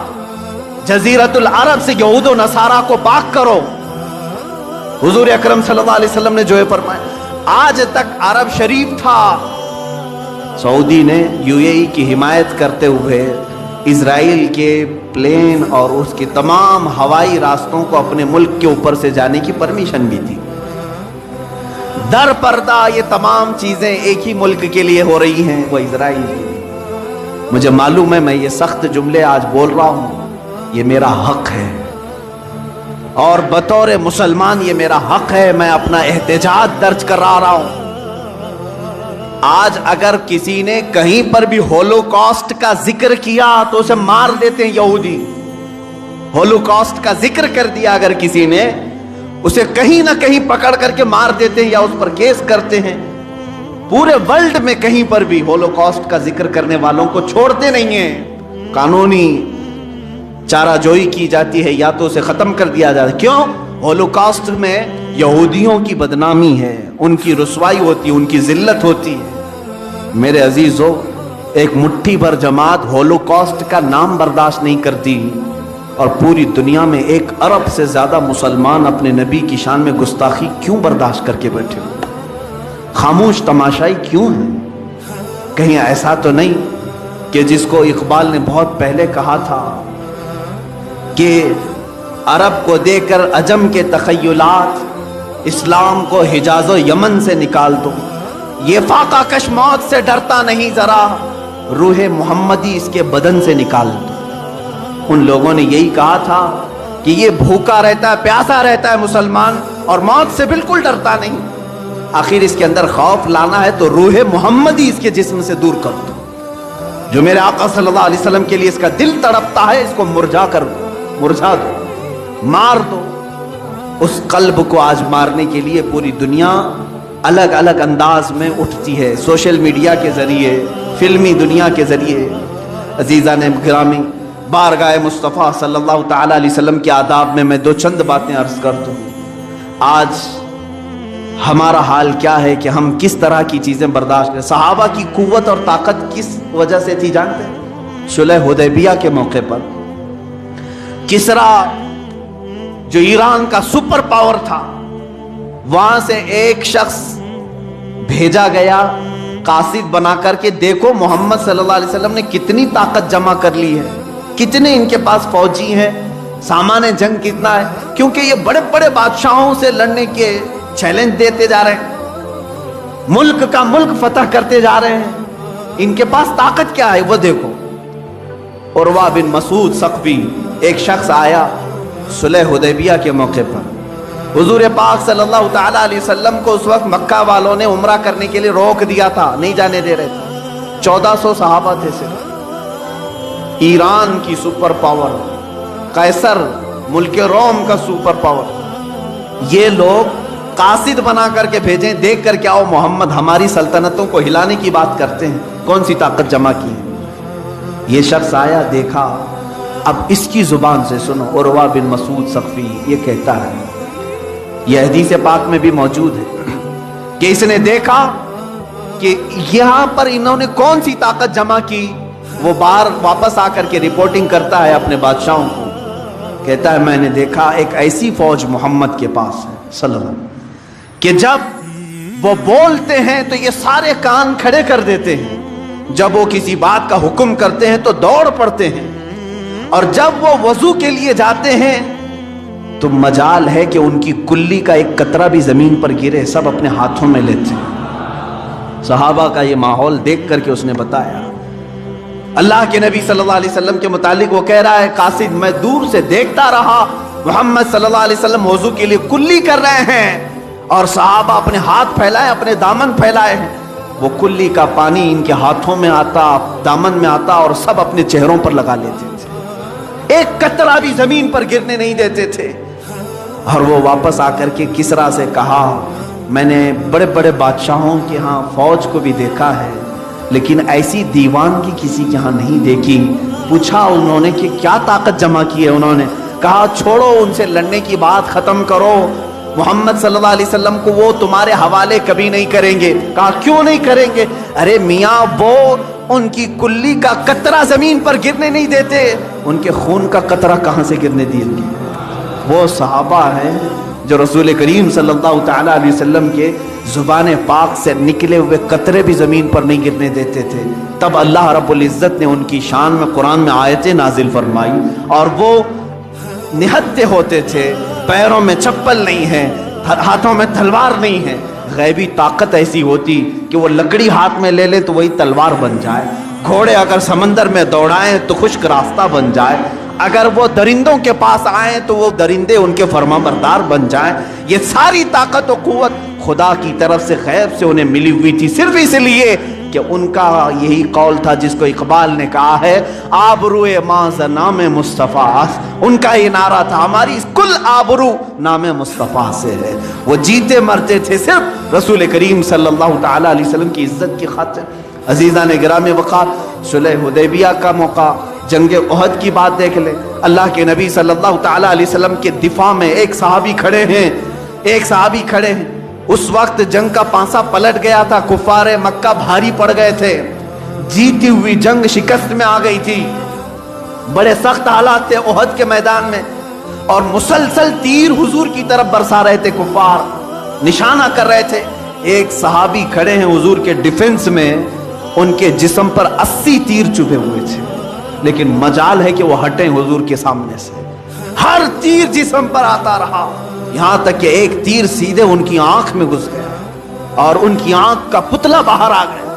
جزیرۃ العرب سے یہود و نصارہ کو پاک کرو۔ حضور اکرم صلی اللہ علیہ وسلم نے جو ہے فرمایا، آج تک عرب شریف تھا، سعودی نے UAE کی حمایت کرتے ہوئے اسرائیل کے پلین اور اس کے تمام ہوائی راستوں کو اپنے ملک کے اوپر سے جانے کی پرمیشن بھی دی۔ در پردہ یہ تمام چیزیں ایک ہی ملک کے لیے ہو رہی ہیں، وہ اسرائیل کے لیے۔ مجھے معلوم ہے میں یہ سخت جملے آج بول رہا ہوں، یہ میرا حق ہے، اور بطور مسلمان یہ میرا حق ہے، میں اپنا احتجاج درج کرا رہا ہوں۔ آج اگر کسی نے کہیں پر بھی ہولوکاسٹ کا ذکر کیا تو اسے مار دیتے ہیں یہودی۔ ہولوکاسٹ کا ذکر کر دیا اگر کسی نے، اسے کہیں نہ کہیں پکڑ کر کے مار دیتے ہیں یا اس پر کیس کرتے ہیں۔ پورے ورلڈ میں کہیں پر بھی ہولوکاسٹ کا ذکر کرنے والوں کو چھوڑتے نہیں ہیں، قانونی چارہ جوئی کی جاتی ہے یا تو اسے ختم کر دیا جاتا ہے۔ کیوں؟ ہولوکاسٹ میں یہودیوں کی بدنامی ہے، ان کی رسوائی ہوتی ہے، ان کی ذلت ہوتی ہے۔ میرے عزیزو، ایک مٹھی بھر جماعت ہولوکاسٹ کا نام برداشت نہیں کرتی، اور پوری دنیا میں 1 ارب سے زیادہ مسلمان اپنے نبی کی شان میں گستاخی کیوں برداشت کر کے بیٹھے ہوئے؟ خاموش تماشائی کیوں ہیں؟ کہیں ایسا تو نہیں کہ جس کو اقبال نے بہت پہلے کہا تھا کہ عرب کو دے کر عجم کے تخیلات، اسلام کو حجاز و یمن سے نکال دو، یہ فاقہ کش موت سے ڈرتا نہیں ذرا، روح محمدی اس کے بدن سے نکال دو۔ ان لوگوں نے یہی کہا تھا کہ یہ بھوکا رہتا ہے، پیاسا رہتا ہے مسلمان، اور موت سے بالکل ڈرتا نہیں۔ آخر اس کے اندر خوف لانا ہے تو روح محمدی اس کے جسم سے دور کر دو۔ جو میرے آقا صلی اللہ علیہ وسلم کے لیے اس کا دل تڑپتا ہے، اس کو مرجھا دو، مار دو۔ اس قلب کو آج مارنے کے لیے پوری دنیا الگ الگ انداز میں اٹھتی ہے، سوشل میڈیا کے ذریعے، فلمی دنیا کے ذریعے۔ عزیزان گرامی، بارگاہ مصطفیٰ صلی اللہ تعالیٰ علیہ وسلم کے آداب میں 2 چند باتیں عرض کر دوں۔ آج ہمارا حال کیا ہے کہ ہم کس طرح کی چیزیں برداشت کریں. صحابہ کی قوت اور طاقت کس وجہ سے تھی جانتے ہیں؟ صلح حدیبیہ کے موقع پر کسرا جو ایران کا سپر پاور تھا، وہاں سے ایک شخص بھیجا گیا قاصد بنا کر کے، دیکھو محمد صلی اللہ علیہ وسلم نے کتنی طاقت جمع کر لی ہے، کتنے ان کے پاس فوجی ہیں، سامان جنگ کتنا ہے. کیونکہ یہ بڑے بڑے بادشاہوں سے لڑنے کے چیلنج دیتے جا رہے ہیں، ملک کا ملک فتح کرتے جا رہے ہیں، ان کے پاس طاقت کیا ہے وہ دیکھو. عروہ بن مسعود ثقفی ایک شخص آیا صلح حدیبیہ کے موقع پر. حضور پاک صلی اللہ تعالیٰ علیہ وسلم کو اس وقت مکہ والوں نے عمرہ کرنے کے لیے روک دیا تھا، نہیں جانے دے رہے تھے. 1400 صحابہ تھے صرف. ایران کی سپر پاور، قیصر ملک روم کا سپر پاور، یہ لوگ قاصد بنا کر کے بھیجیں، دیکھ کر کے آؤ محمد ہماری سلطنتوں کو ہلانے کی بات کرتے ہیں، کون سی طاقت جمع کی ہے. یہ شخص آیا، دیکھا. اب اس کی زبان سے سنو. عروہ بن مسعود ثقفی یہ کہتا ہے، یہ حدیث پاک میں بھی موجود ہے کہ اس نے دیکھا کہ یہاں پر انہوں نے کون سی طاقت جمع کی. وہ باہر واپس آ کر کے رپورٹنگ کرتا ہے اپنے بادشاہوں کو، کہتا ہے میں نے دیکھا ایک ایسی فوج محمد کے پاس ہے صلی اللہ علیہ وسلم کہ جب وہ بولتے ہیں تو یہ سارے کان کھڑے کر دیتے ہیں، جب وہ کسی بات کا حکم کرتے ہیں تو دوڑ پڑتے ہیں، اور جب وہ وضو کے لیے جاتے ہیں تو مجال ہے کہ ان کی کلی کا ایک قطرہ بھی زمین پر گرے، سب اپنے ہاتھوں میں لیتے ہیں. صحابہ کا یہ ماحول دیکھ کر کے اس نے بتایا. اللہ کے نبی صلی اللہ علیہ وسلم کے متعلق وہ کہہ رہا ہے، قاصد میں دور سے دیکھتا رہا محمد صلی اللہ علیہ وسلم وضو کے لیے کلی کر رہے ہیں، اور صحابہ اپنے ہاتھ پھیلائے، اپنے دامن پھیلائے ہیں. وہ کلی کا پانی ان کے ہاتھوں میں آتا، دامن میں آتا، اور سب اپنے چہروں پر لگا لیتے تھے، ایک قطرہ بھی زمین پر گرنے نہیں دیتے تھے. اور وہ واپس آ کر کے کسرا سے کہا، میں نے بڑے بڑے بادشاہوں کے ہاں فوج کو بھی دیکھا ہے، لیکن ایسی دیوانگی کسی کے ہاں نہیں دیکھی. پوچھا انہوں نے کہ کیا طاقت جمع کی ہے؟ انہوں نے کہا چھوڑو ان سے لڑنے کی بات ختم کرو، محمد صلی اللہ علیہ وسلم کو وہ تمہارے حوالے کبھی نہیں کریں گے. کہا کیوں نہیں کریں گے؟ ارے میاں وہ ان کی کلی کا قطرہ زمین پر گرنے نہیں دیتے، ان کے خون کا قطرہ کہاں سے گرنے دیں گے؟ وہ صحابہ ہیں جو رسول کریم صلی اللہ تعالیٰ علیہ وسلم کے زبان پاک سے نکلے ہوئے قطرے بھی زمین پر نہیں گرنے دیتے تھے. تب اللہ رب العزت نے ان کی شان میں قرآن میں آیتیں نازل فرمائی، اور وہ نہتے ہوتے تھے، پیروں میں چپل نہیں ہے، ہاتھوں میں تلوار نہیں ہے. غیبی طاقت ایسی ہوتی کہ وہ لکڑی ہاتھ میں لے لے تو وہی تلوار بن جائے، گھوڑے اگر سمندر میں دوڑائیں تو خشک راستہ بن جائے، اگر وہ درندوں کے پاس آئیں تو وہ درندے ان کے فرما بردار بن جائیں. یہ ساری طاقت و قوت خدا کی طرف سے غیب سے انہیں ملی ہوئی تھی، صرف اس لیے کہ ان کا یہی قول تھا جس کو اقبال نے کہا ہے، آبروئے ماز نام مصطفیٰ. ان کا یہ نعرہ تھا، ہماری کل آبرو نام مصطفیٰ سے ہے. وہ جیتے مرتے تھے صرف رسول کریم صلی اللہ تعالیٰ علیہ وسلم کی عزت کی خاطر. عزیزان گرامی وقار، صلح حدیبیہ کا موقع، جنگ احد کی بات دیکھ لیں. اللہ کے نبی صلی اللہ تعالیٰ علیہ وسلم کے دفاع میں ایک صحابی کھڑے ہیں. اس وقت جنگ کا پانسا پلٹ گیا تھا، کفار مکہ بھاری پڑ گئے تھے، جیتی ہوئی جنگ شکست میں آ گئی تھی، بڑے سخت حالات تھے احد کے میدان میں، اور مسلسل تیر حضور کی طرف برسا رہے تھے، کفار نشانہ کر رہے تھے. ایک صحابی کھڑے ہیں حضور کے ڈیفنس میں، ان کے جسم پر 80 تیر چبھے ہوئے تھے، لیکن مجال ہے کہ وہ ہٹیں حضور کے سامنے سے. ہر تیر جسم پر آتا رہا، یہاں تک کہ ایک تیر سیدھے ان کی آنکھ میں گھس گیا، اور ان کی آنکھ کا پتلا باہر آ گیا،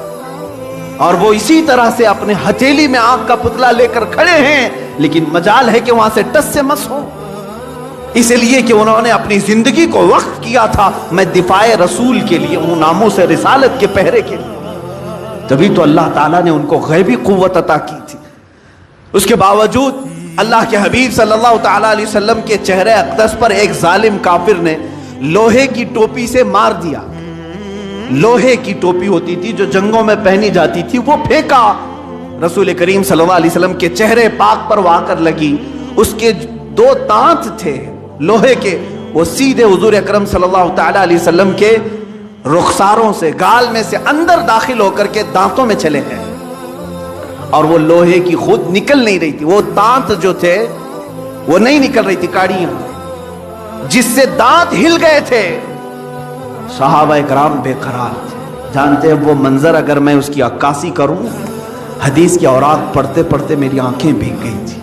اور وہ اسی طرح سے اپنے ہتھیلی میں آنکھ کا پتلا لے کر کھڑے ہیں، لیکن مجال ہے کہ وہاں سے ٹس سے مس ہو، اس لیے کہ انہوں نے اپنی زندگی کو وقف کیا تھا میں دفاع رسول کے لیے، وہ ناموس رسالت کے پہرے کے لیے. تبھی تو اللہ تعالیٰ نے ان کو غیبی قوت عطا کی تھی. اس کے باوجود اللہ کے حبیب صلی اللہ تعالیٰ علیہ وسلم کے چہرے اقدس پر ایک ظالم کافر نے لوہے کی ٹوپی سے مار دیا. لوہے کی ٹوپی ہوتی تھی جو جنگوں میں پہنی جاتی تھی، وہ پھینکا. رسول کریم صلی اللہ علیہ وسلم کے چہرے پاک پر وہ آ کر لگی. اس کے 2 دانت تھے لوہے کے، وہ سیدھے حضور اکرم صلی اللہ تعالی علیہ وسلم کے رخساروں سے، گال میں سے اندر داخل ہو کر کے دانتوں میں چلے گئے، اور وہ لوہے کی خود نکل نہیں رہی تھی، وہ دانت جو تھے وہ نہیں نکل رہی تھی، کاڑیاں جس سے دانت ہل گئے تھے۔ صحابہ کرام بے قرار تھے، جانتے ہیں وہ منظر اگر میں اس کی عکاسی کروں، حدیث کی اوراق پڑھتے پڑھتے میری آنکھیں بھیگ گئی تھی۔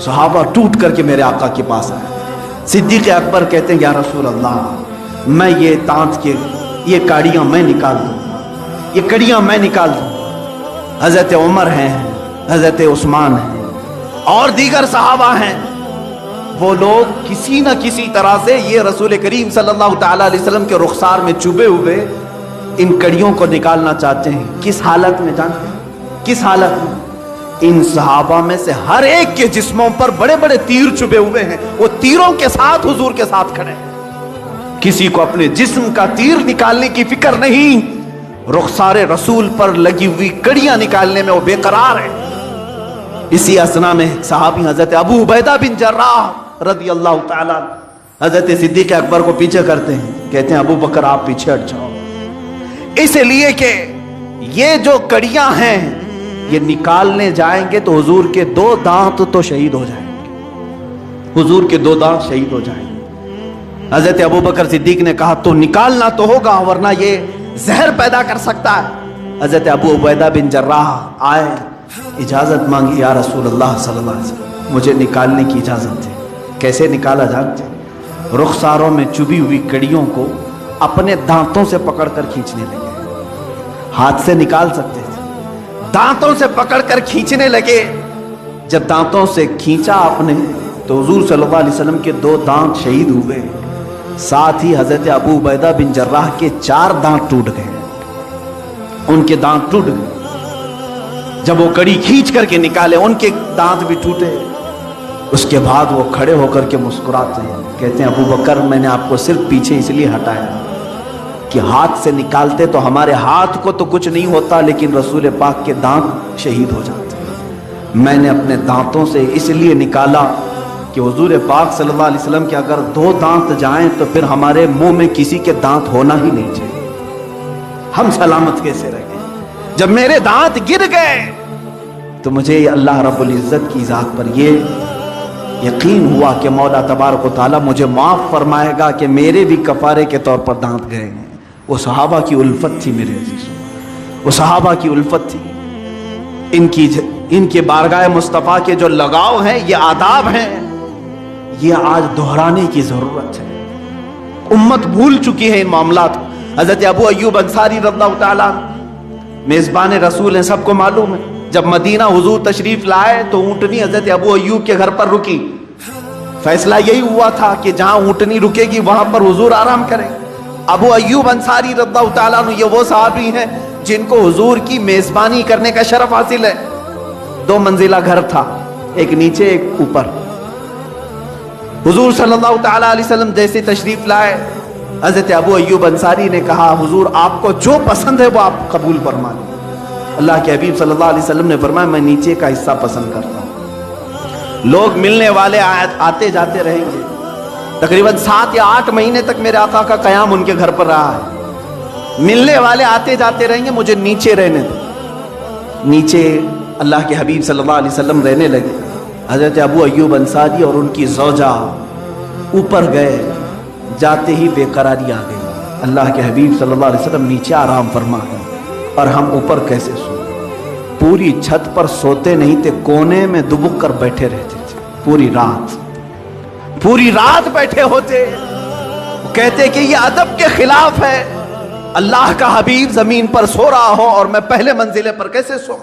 صحابہ ٹوٹ کر کے میرے آقا کے پاس آئے۔ صدیق اکبر کہتے ہیں یا رسول اللہ، میں یہ دانت کے یہ کاڑیاں میں نکال دوں، یہ کڑیاں میں نکال دوں۔ حضرت عمر ہیں، حضرت عثمان ہیں، اور دیگر صحابہ ہیں، وہ لوگ کسی نہ کسی طرح سے یہ رسول کریم صلی اللہ تعالی علیہ وسلم کے رخسار میں چبھے ہوئے ان کڑیوں کو نکالنا چاہتے ہیں۔ کس حالت میں جانتے ہیں؟ کس حالت میں؟ ان صحابہ میں سے ہر ایک کے جسموں پر بڑے بڑے تیر چبھے ہوئے ہیں، وہ تیروں کے ساتھ حضور کے ساتھ کھڑے ہیں۔ کسی کو اپنے جسم کا تیر نکالنے کی فکر نہیں، رخسار رسول پر لگی ہوئی کڑیاں نکالنے میں وہ بے قرار ہے۔ اسی اسنا میں صحابی حضرت ابو عبیدہ بن جراح رضی اللہ تعالی حضرت صدیق اکبر کو پیچھے کرتے ہیں، کہتے ہیں ابو بکر آپ پیچھے ہٹ جاؤ، اس لیے کہ یہ جو کڑیاں ہیں یہ نکالنے جائیں گے تو حضور کے 2 دانت تو شہید ہو جائیں گے، حضور کے 2 دانت شہید ہو جائیں گے۔ حضرت ابو بکر صدیق نے کہا تو نکالنا تو ہوگا ورنہ یہ زہر پیدا کر سکتا ہے۔ حضرت ابو عبیدہ بن جراح آئے، اجازت مانگی، یا رسول اللہ صلی اللہ علیہ وسلم مجھے نکالنے کی اجازت ہے۔ کیسے نکالا جانتے ہیں؟ رخساروں میں چبھی ہوئی کڑیوں کو اپنے دانتوں سے پکڑ کر کھینچنے لگے، ہاتھ سے نکال سکتے تھے، دانتوں سے پکڑ کر کھینچنے لگے۔ جب دانتوں سے کھینچا آپ نے تو حضور صلی اللہ علیہ وسلم کے 2 دانت شہید ہوئے، ساتھ ہی حضرت ابو عبیدہ بن جراح کے 4 دانت ٹوٹ گئے، ان کے دانت ٹوٹ گئے۔ جب وہ کڑی کھینچ کر کے نکالے ان کے دانت بھی ٹوٹے۔ اس کے بعد وہ کھڑے ہو کر کے مسکراتے ہیں، کہتے ہیں ابو بکر میں نے آپ کو صرف پیچھے اس لیے ہٹایا کہ ہاتھ سے نکالتے تو ہمارے ہاتھ کو تو کچھ نہیں ہوتا لیکن رسول پاک کے دانت شہید ہو جاتے۔ میں نے اپنے دانتوں سے اس لیے نکالا کہ حضور پاک صلی اللہ علیہ وسلم کے اگر 2 دانت جائیں تو پھر ہمارے منہ میں کسی کے دانت ہونا ہی نہیں چاہیے، ہم سلامت کیسے رہیں۔ جب میرے دانت گر گئے تو مجھے اللہ رب العزت کی ذات پر یہ یقین ہوا کہ مولا تبارک و تعالیٰ مجھے معاف فرمائے گا کہ میرے بھی کفارے کے طور پر دانت گئے ہیں۔ وہ صحابہ کی الفت تھی میرے عزیزوں، وہ صحابہ کی الفت تھی، ان کے بارگاہ مصطفیٰ کے جو لگاؤ ہیں، یہ آداب ہیں، یہ آج دہرانے کی ضرورت ہے۔ امت بھول چکی ہے ان معاملات کو۔ حضرت ابو ایوب انصاری رضی اللہ تعالیٰ میزبان رسول ہیں، سب کو معلوم ہے، جب مدینہ حضور تشریف لائے تو اونٹنی حضرت ابو ایوب کے گھر پر رکی۔ فیصلہ یہی ہوا تھا کہ جہاں اونٹنی رکے گی وہاں پر حضور آرام کریں۔ ابو ایوب انصاری رضی اللہ تعالیٰ عنہ یہ وہ صحابی ہیں جن کو حضور کی میزبانی کرنے کا شرف حاصل ہے۔ 2 منزلہ گھر تھا، ایک نیچے ایک اوپر۔ حضور صلی اللہ تعالیٰ علیہ وسلم جیسے تشریف لائے، حضرت ابو ایوب انصاری نے کہا حضور آپ کو جو پسند ہے وہ آپ قبول فرما لیں۔ اللہ کے حبیب صلی اللہ علیہ وسلم نے فرمایا میں نیچے کا حصہ پسند کرتا ہوں۔ لوگ ملنے والے آتے جاتے رہیں گے، تقریباً 7 یا 8 مہینے تک میرے آقا کا قیام ان کے گھر پر رہا ہے۔ ملنے والے آتے جاتے رہیں گے، مجھے نیچے رہنے دو۔ نیچے اللہ کے حبیب صلی اللہ علیہ وسلم رہنے لگے۔ حضرت ابو ایوب انصاری اور ان کی زوجہ اوپر گئے، جاتے ہی بے قراری آ گئی۔ اللہ کے حبیب صلی اللہ علیہ وسلم نیچے آرام فرما گئے اور ہم اوپر کیسے سو؟ پوری چھت پر سوتے نہیں تھے، کونے میں دبک کر بیٹھے رہتے تھے، پوری رات بیٹھے ہوتے۔ کہتے کہ یہ ادب کے خلاف ہے، اللہ کا حبیب زمین پر سو رہا ہو اور میں پہلے منزلے پر کیسے سو؟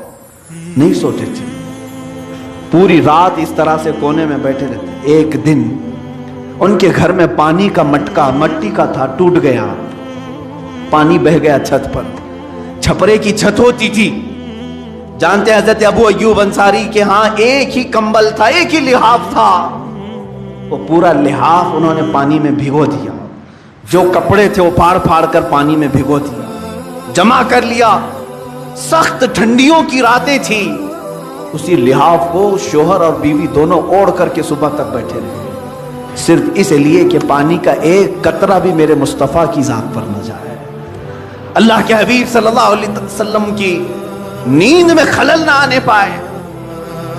نہیں سوتے تھے، پوری رات اس طرح سے کونے میں بیٹھے رہتے۔ ایک دن ان کے گھر میں پانی کا مٹکا مٹی کا تھا، ٹوٹ گیا، پانی بہ گیا چھت پر۔ چھپرے کی چھت ہوتی تھی، جانتے ہیں حضرت ابو ایوب انصاری کے ہاں ایک ہی کمبل تھا، ایک ہی لحاف تھا، وہ پورا لحاف انہوں نے پانی میں بھگو دیا، جو کپڑے تھے وہ پھاڑ پھاڑ کر پانی میں بھگو دیا، جمع کر لیا۔ سخت ٹھنڈیوں کی راتیں تھیں، اسی لحاف کو شوہر اور بیوی دونوں اوڑھ کر کے صبح تک بیٹھے رہے۔ صرف اس لیے کہ پانی کا ایک قطرہ بھی میرے مصطفیٰ کی ذات پر نہ جائے، اللہ کے حبیب صلی اللہ علیہ وسلم کی نیند میں خلل نہ آنے پائے۔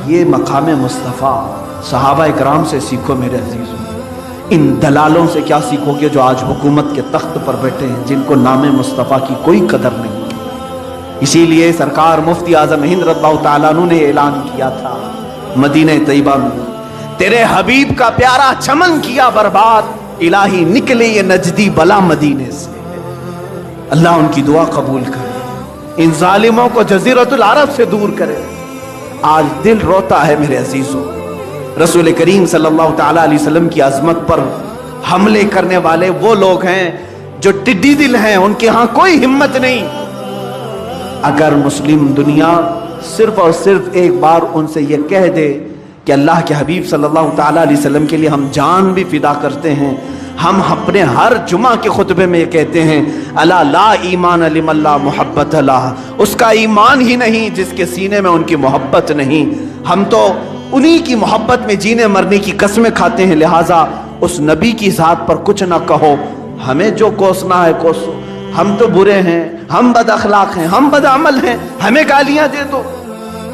یہ مقام مصطفیٰ صحابہ اکرام سے سیکھو میرے عزیزوں۔ ان دلالوں سے کیا سیکھو گے جو آج حکومت کے تخت پر بیٹھے ہیں، جن کو نام مصطفیٰ کی کوئی قدر نہیں۔ اسی لیے سرکار مفتی اعظم ہند رضی اللہ تعالیٰ عنہ نے اعلان کیا تھا مدینہ طیبہ میں، تیرے حبیب کا پیارا چمن کیا برباد، الہی نکلے یہ نجدی بلا مدینے سے۔ اللہ ان کی دعا قبول کرے، ان ظالموں کو جزیرۃ العرب سے دور کرے۔ آج دل روتا ہے میرے عزیزوں، رسول کریم صلی اللہ تعالیٰ علیہ وسلم کی عظمت پر حملے کرنے والے وہ لوگ ہیں جو ٹڈی دل ہیں، ان کے ہاں کوئی ہمت نہیں۔ اگر مسلم دنیا صرف اور صرف ایک بار ان سے یہ کہہ دے کہ اللہ کے حبیب صلی اللہ تعالیٰ علیہ وسلم کے لیے ہم جان بھی فدا کرتے ہیں، ہم اپنے ہر جمعہ کے خطبے میں یہ کہتے ہیں الا لا ایمان لمن لا محبت لہ، اس کا ایمان ہی نہیں جس کے سینے میں ان کی محبت نہیں۔ ہم تو انہی کی محبت میں جینے مرنے کی قسمیں کھاتے ہیں، لہٰذا اس نبی کی ذات پر کچھ نہ کہو، ہمیں جو کوسنا ہے کوسو، ہم تو برے ہیں، ہم بد اخلاق ہیں، ہم بد عمل ہیں، ہمیں گالیاں دے دو،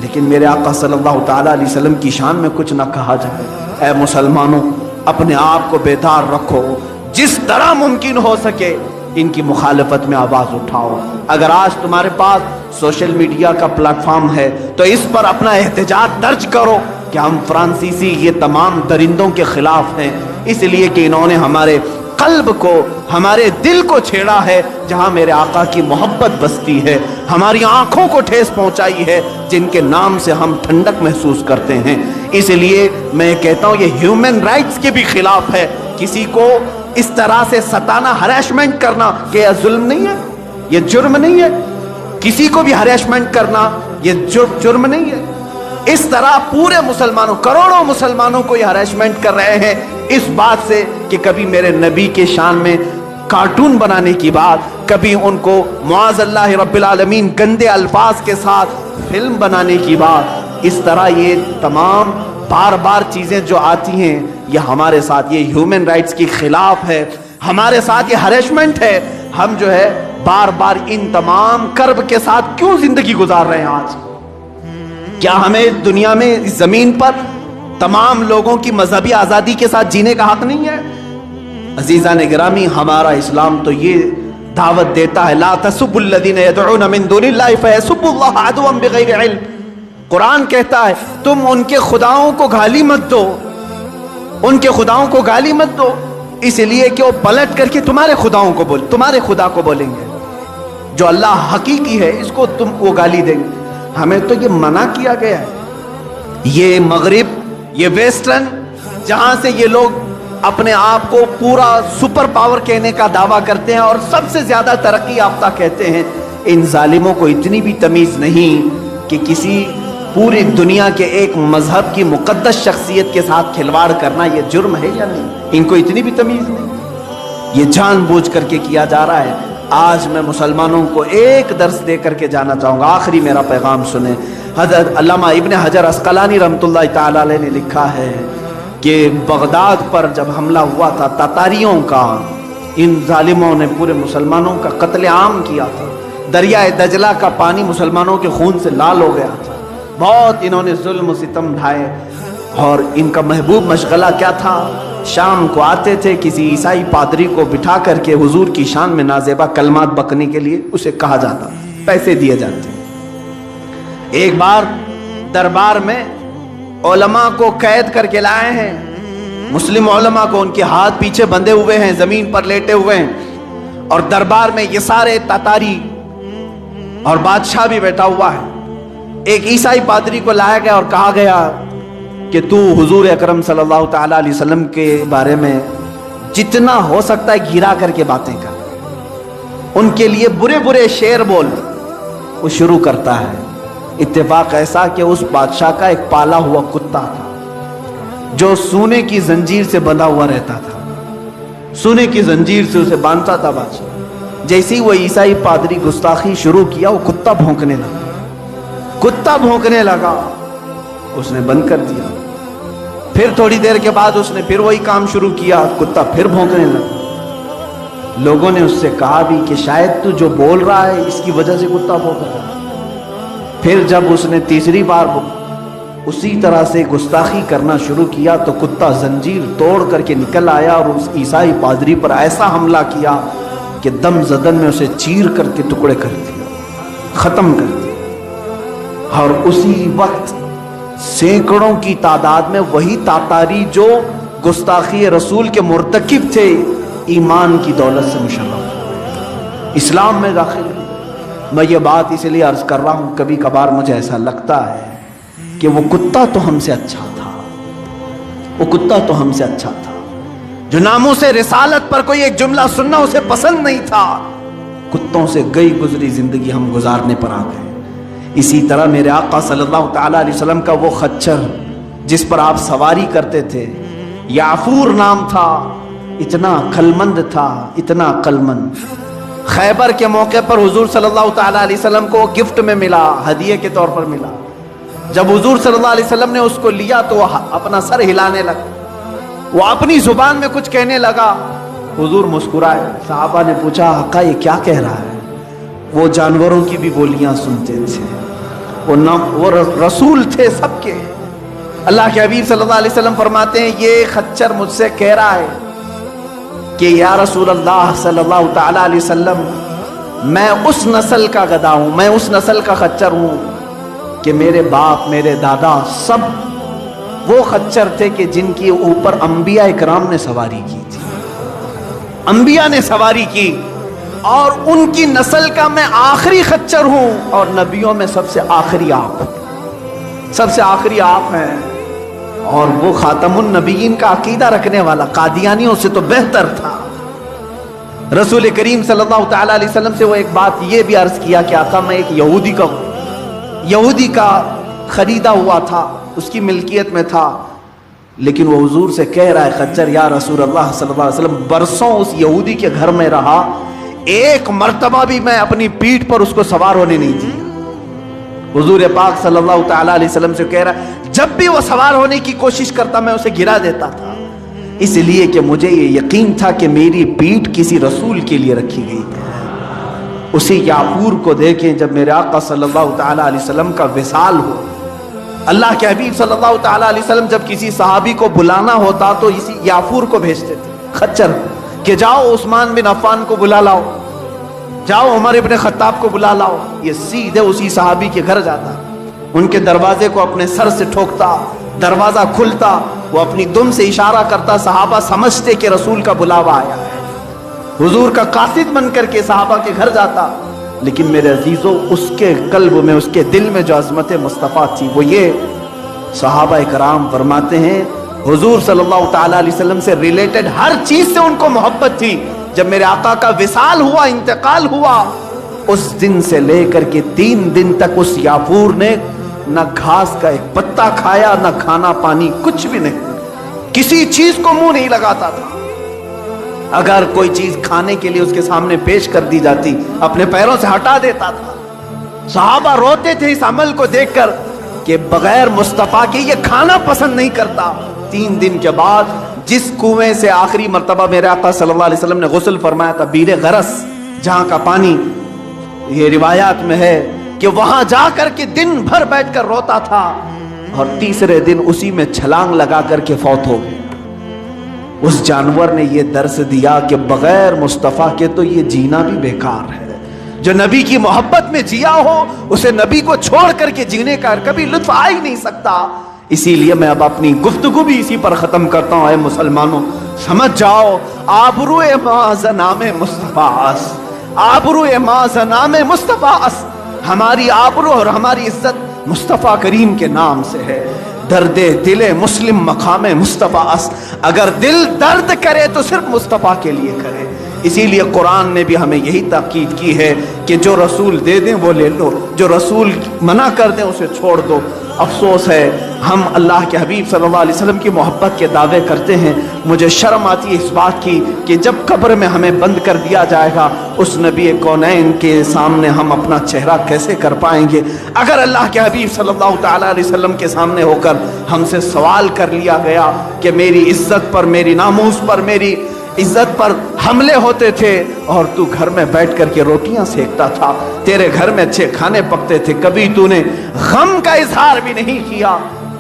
لیکن میرے آقا صلی اللہ تعالیٰ علیہ وسلم کی شان میں کچھ نہ کہا جائے۔ اے مسلمانوں، اپنے آپ کو بیدار رکھو، جس طرح ممکن ہو سکے ان کی مخالفت میں آواز اٹھاؤ۔ اگر آج تمہارے پاس سوشل میڈیا کا پلیٹ فارم ہے تو اس پر اپنا احتجاج درج کرو کہ ہم فرانسیسی یہ تمام درندوں کے خلاف ہیں، اس لیے کہ انہوں نے ہمارے قلب کو، ہمارے دل کو چھیڑا ہے جہاں میرے آقا کی محبت بستی ہے، ہماری آنکھوں کو ٹھیس پہنچائی ہے جن کے نام سے ہم ٹھنڈک محسوس کرتے ہیں۔ اس لیے میں کہتا ہوں یہ ہیومن رائٹس کے بھی خلاف ہے، کسی کو اس طرح سے ستانا، ہریسمنٹ کرنا، کہ یہ ظلم نہیں ہے، یہ جرم نہیں ہے؟ کسی کو بھی ہریسمنٹ کرنا یہ جرم نہیں ہے؟ اس طرح پورے مسلمانوں، کروڑوں مسلمانوں کو یہ ہریسمنٹ کر رہے ہیں اس بات سے کہ کبھی میرے نبی کے شان میں کارٹون بنانے کی بات، کبھی ان کو معاذ اللہ رب العالمین گندے الفاظ کے ساتھ فلم بنانے کی بات۔ اس طرح یہ تمام بار بار چیزیں جو آتی ہیں یہ ہمارے ساتھ، یہ ہیومن رائٹس کے خلاف ہے، ہمارے ساتھ یہ ہریسمنٹ ہے۔ ہم جو ہے بار بار ان تمام کرب کے ساتھ کیوں زندگی گزار رہے ہیں آج؟ کیا ہمیں دنیا میں اس زمین پر تمام لوگوں کی مذہبی آزادی کے ساتھ جینے کا حق نہیں ہے؟ عزیزان گرامی، ہمارا اسلام تو یہ دعوت دیتا ہے لا تسبوا الذین یدعون من دون اللہ فیسبوا اللہ عدوا بغیر علم۔ قرآن کہتا ہے تم ان کے خداؤں کو گالی مت دو، ان کے خداؤں کو گالی مت دو، اس لیے کہ وہ پلٹ کر کے تمہارے خداؤں کو تمہارے خدا کو بولیں گے، جو اللہ حقیقی ہے اس کو تم وہ گالی دیں گے۔ ہمیں تو یہ منع کیا گیا ہے۔ یہ مغرب، یہ ویسٹرن، جہاں سے یہ لوگ اپنے آپ کو پورا سپر پاور کہنے کا دعویٰ کرتے ہیں اور سب سے زیادہ ترقی یافتہ کہتے ہیں، ان ظالموں کو اتنی بھی تمیز نہیں کہ کسی پوری دنیا کے ایک مذہب کی مقدس شخصیت کے ساتھ کھلواڑ کرنا یہ جرم ہے یا نہیں، ان کو اتنی بھی تمیز نہیں۔ یہ جان بوجھ کر کے کیا جا رہا ہے۔ آج میں مسلمانوں کو ایک درس دے کر کے جانا چاہوں گا، آخری میرا پیغام سنیں۔ حضرت علامہ ابن حجر عسقلانی رحمۃ اللہ تعالی علیہ نے لکھا ہے کہ بغداد پر جب حملہ ہوا تھا تاتاریوں کا، ان ظالموں نے پورے مسلمانوں کا قتل عام کیا تھا، دریائے دجلہ کا پانی مسلمانوں کے خون سے لال ہو گیا تھا، بہت انہوں نے ظلم و ستم ڈھائے، اور ان کا محبوب مشغلہ کیا تھا؟ شام کو آتے تھے، کسی عیسائی پادری کو بٹھا کر کے حضور کی شان میں نازیبا کلمات بکنے کے لیے اسے کہا جاتا، پیسے دیے جاتے۔ ایک بار دربار میں علماء کو قید کر کے لائے ہیں، مسلم علماء کو، ان کے ہاتھ پیچھے بندھے ہوئے ہیں، زمین پر لیٹے ہوئے ہیں، اور دربار میں یہ سارے تاتاری اور بادشاہ بھی بیٹھا ہوا ہے۔ ایک عیسائی پادری کو لایا گیا اور کہا گیا کہ تو حضور اکرم صلی اللہ تعالیٰ علیہ وسلم کے بارے میں جتنا ہو سکتا ہے گھرا کر کے باتیں کر، ان کے لیے برے برے شعر بول۔ وہ شروع کرتا ہے، اتفاق ایسا کہ اس بادشاہ کا ایک پالا ہوا کتا تھا جو سونے کی زنجیر سے بندھا ہوا رہتا تھا، سونے کی زنجیر سے اسے باندھتا تھا بادشاہ۔ جیسے ہی وہ عیسائی پادری گستاخی شروع کیا، وہ کتا بھونکنے لگا، کتا بھونکنے لگا، اس نے بند کر دیا۔ پھر تھوڑی دیر کے بعد اس نے پھر وہی کام شروع کیا، کتا پھر بھونکنے لگا۔ لوگوں نے اس سے کہا بھی کہ شاید تو جو بول رہا ہے اس کی وجہ سے کتا بھونک رہا ہے۔ پھر جب اس نے تیسری بار اسی طرح سے گستاخی کرنا شروع کیا تو کتا زنجیر توڑ کر کے نکل آیا اور اس عیسائی پادری پر ایسا حملہ کیا کہ دم زدن میں اسے چیر کر کے ٹکڑے کر دیا، ختم کر دیا۔ اور اسی وقت سینکڑوں کی تعداد میں وہی تاتاری جو گستاخی رسول کے مرتکب تھے ایمان کی دولت سے مشرف اسلام میں داخل ہوئے۔ میں یہ بات اس لیے عرض کر رہا ہوں، کبھی کبھار مجھے ایسا لگتا ہے کہ وہ کتا تو ہم سے اچھا تھا، وہ کتا تو ہم سے اچھا تھا جو ناموس رسالت پر کوئی ایک جملہ سننا اسے پسند نہیں تھا۔ کتوں سے گئی گزری زندگی ہم گزارنے پر آ گئے۔ اسی طرح میرے آقا صلی اللہ تعالیٰ علیہ وسلم کا وہ خچر جس پر آپ سواری کرتے تھے، یعفور نام تھا، اتنا عقلمند تھا، اتنا عقلمند۔ خیبر کے موقع پر حضور صلی اللہ تعالیٰ علیہ وسلم کو گفٹ میں ملا، ہدیے کے طور پر ملا۔ جب حضور صلی اللہ علیہ وسلم نے اس کو لیا تو وہ اپنا سر ہلانے لگا، وہ اپنی زبان میں کچھ کہنے لگا۔ حضور مسکرائے، صحابہ نے پوچھا آقا یہ کیا کہہ رہا ہے؟ وہ جانوروں کی بھی بولیاں سنتے تھے، وہ رسول تھے سب کے۔ اللہ کے حبیب صلی اللہ علیہ وسلم فرماتے ہیں یہ خچر مجھ سے کہہ رہا ہے کہ یا رسول اللہ صلی اللہ تعالیٰ علیہ وسلم، میں اس نسل کا گدھا ہوں، میں اس نسل کا خچر ہوں کہ میرے باپ میرے دادا سب وہ خچر تھے کہ جن کے اوپر انبیاء اکرام نے سواری کی تھی، انبیاء نے سواری کی، اور ان کی نسل کا میں آخری خچر ہوں، اور نبیوں میں سب سے آخری آپ، سب سے آخری آپ ہیں۔ اور وہ خاتم النبیین کا عقیدہ رکھنے والا قادیانیوں سے تو بہتر تھا۔ رسول کریم صلی اللہ تعالیٰ علیہ وسلم سے وہ ایک بات یہ بھی عرض کیا کہ آقا میں ایک یہودی کا خریدا ہوا تھا، اس کی ملکیت میں تھا، لیکن وہ حضور سے کہہ رہا ہے خچر یا رسول اللہ صلی اللہ علیہ وسلم برسوں اس یہودی کے گھر میں رہا، ایک مرتبہ بھی میں اپنی پیٹھ پر اس کو سوار ہونے نہیں دیا۔ حضور پاک صلی اللہ تعالیٰ علیہ وسلم سے کہہ رہا ہے جب بھی وہ سوار ہونے کی کوشش کرتا میں اسے گرا دیتا تھا، اس لیے کہ مجھے یہ یقین تھا کہ میری پیٹھ کسی رسول کے لیے رکھی گئی ہے۔ اسی یعفور کو دیکھیں جب میرے آقا صلی اللہ تعالیٰ علیہ وسلم کا وصال ہو، اللہ کے حبیب صلی اللہ تعالیٰ علیہ وسلم جب کسی صحابی کو بلانا ہوتا تو اسی یعفور کو بھیجتے تھے، خچر، کہ جاؤ عثمان بن عفان کو بلا لاؤ، جاؤ عمر ابن خطاب کو بلا لاؤ۔ یہ سیدھے اسی صحابی کے گھر جاتا، ان کے دروازے کو اپنے سر سے ٹھوکتا، دروازہ کھلتا، وہ اپنی دم سے اشارہ کرتا، صحابہ سمجھتے کہ رسول کا بلاوا آیا ہے، حضور کا قاصد بن کر کے صحابہ کے گھر جاتا۔ لیکن میرے عزیزو اس کے قلب میں، اس کے دل میں جو عظمت مصطفیٰ تھی وہ یہ، صحابہ کرام فرماتے ہیں حضور صلی اللہ تعالیٰ علیہ وسلم سے ریلیٹڈ ہر چیز سے ان کو محبت تھی۔ جب میرے آقا کا وصال ہوا، انتقال ہوا، اس دن سے لے کر کے 3 دن تک اس یعفور نے نہ گھاس کا ایک پتا کھایا، نہ کھانا پانی، کچھ بھی نہیں، کسی چیز کو منہ نہیں لگاتا تھا۔ اگر کوئی چیز کھانے کے لیے اس کے سامنے پیش کر دی جاتی اپنے پیروں سے ہٹا دیتا تھا۔ صحابہ روتے تھے اس عمل کو دیکھ کر کہ بغیر مصطفیٰ کے یہ کھانا پسند نہیں کرتا۔ 3 دن کے بعد جس کنویں سے آخری مرتبہ میرے آقا صلی اللہ علیہ وسلم نے غسل فرمایا تھا، بیر غرس، جہاں کا پانی یہ روایات میں ہے کہ وہاں جا کر کے دن بھر بیٹھ کر روتا تھا، اور تیسرے دن اسی میں چھلانگ لگا کر کے فوت ہو گئے۔ اس جانور نے یہ درس دیا کہ بغیر مصطفیٰ کے تو یہ جینا بھی بیکار ہے۔ جو نبی کی محبت میں جیا ہو اسے نبی کو چھوڑ کر کے جینے کا کبھی لطف آ ہی نہیں سکتا۔ اسی لیے میں اب اپنی گفتگو بھی اسی پر ختم کرتا ہوں۔ اے مسلمانوں سمجھ جاؤ، آبرو معاذ نام مصطفیٰ اس، آبرو معاذ نام مصطفیٰ اس، ہماری آبرو اور ہماری عزت مصطفیٰ کریم کے نام سے ہے۔ درد دل مسلم مقام مصطفیٰ اس، اگر دل درد کرے تو صرف مصطفیٰ کے لیے کرے۔ اسی لیے قرآن نے بھی ہمیں یہی تاکید کی ہے کہ جو رسول دے دیں وہ لے لو، جو رسول منع کر دیں اسے چھوڑ دو۔ افسوس ہے ہم اللہ کے حبیب صلی اللہ علیہ وسلم کی محبت کے دعوے کرتے ہیں، مجھے شرم آتی ہے اس بات کی کہ جب قبر میں ہمیں بند کر دیا جائے گا اس نبی کونین کے سامنے ہم اپنا چہرہ کیسے کر پائیں گے؟ اگر اللہ کے حبیب صلی اللہ تعالیٰ علیہ وسلم کے سامنے ہو کر ہم سے سوال کر لیا گیا کہ میری عزت پر، میری ناموس پر، میری عزت پر حملے ہوتے تھے اور تو گھر میں بیٹھ کر کے روٹیاں سیکتا تھا، تیرے گھر میں اچھے کھانے پکتے تھے، کبھی تو نے غم کا اظہار بھی نہیں کیا،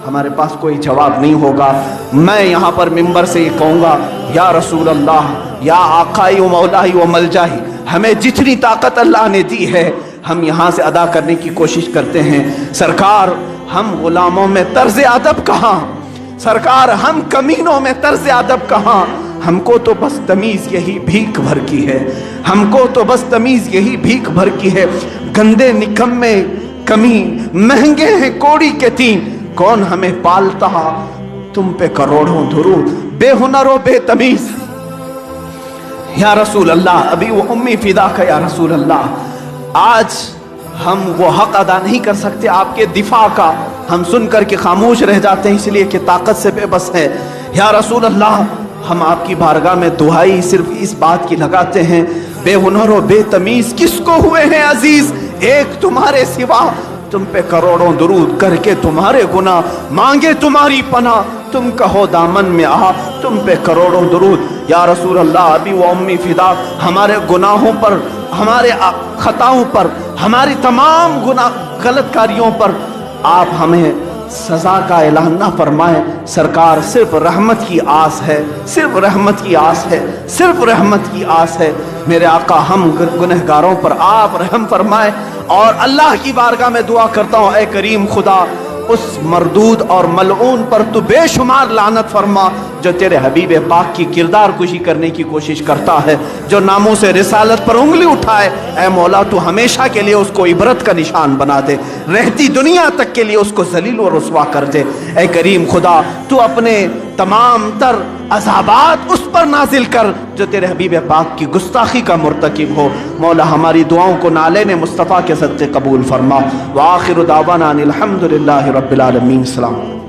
ہمارے پاس کوئی جواب نہیں ہوگا۔ میں یہاں پر ممبر سے یہ کہوں گا، یا رسول اللہ، یا آقائی و مولائی و ملجائی، ہمیں جتنی طاقت اللہ نے دی ہے ہم یہاں سے ادا کرنے کی کوشش کرتے ہیں۔ سرکار، ہم غلاموں میں طرز ادب کہاں؟ سرکار، ہم کمینوں میں طرز ادب کہاں؟ ہم کو تو بس تمیز یہی بھیک بھر کی ہے، ہم کو تو بس تمیز یہی بھیک بھر کی ہے۔ گندے نکمے کمین، مہنگے ہیں کوڑی کے تین، کون ہمیں پالتا؟ تم پہ کروڑوں درود، بے ہنر و بے تمیز۔ یا رسول اللہ، ابھی وہ امی فدا کا یا رسول اللہ، آج ہم وہ حق ادا نہیں کر سکتے آپ کے دفاع کا، ہم سن کر کے خاموش رہ جاتے ہیں اس لیے کہ طاقت سے بے بس ہے۔ یا رسول اللہ، ہم آپ کی بارگاہ میں دعائی صرف اس بات کی لگاتے ہیں، بے ہنر و بے تمیز کس کو ہوئے ہیں عزیز ایک تمہارے سوا؟ تم پہ کروڑوں درود کر کے تمہارے گناہ مانگے تمہاری پناہ، تم کہو دامن میں آ، تم پہ کروڑوں درود۔ یا رسول اللہ، ابھی وہ امی فدا، ہمارے گناہوں پر، ہمارے خطاؤں پر، ہماری تمام گناہ غلط کاریوں پر آپ ہمیں سزا کا اعلان نہ فرمائیں۔ سرکار، صرف رحمت کی آس ہے، صرف رحمت کی آس ہے، صرف رحمت کی آس ہے۔ میرے آقا، ہم گنہگاروں پر آپ رحم فرمائے، اور اللہ کی بارگاہ میں دعا کرتا ہوں، اے کریم خدا، اس مردود اور ملعون پر تو بے شمار لعنت فرما جو تیرے حبیب پاک کی کردار کشی کرنے کی کوشش کرتا ہے، جو ناموس رسالت پر انگلی اٹھائے۔ اے مولا، تو ہمیشہ کے لیے اس کو عبرت کا نشان بنا دے، رہتی دنیا تک کے لیے اس کو ذلیل و رسوا کر دے۔ اے کریم خدا، تو اپنے تمام تر عذابات اس پر نازل کر جو تیرے حبیب پاک کی گستاخی کا مرتکب ہو۔ مولا، ہماری دعاؤں کو نالین مصطفیٰ کے صدقے قبول فرما۔ وآخر دعوانا ان الحمد للہ رب العالمین۔ السلام۔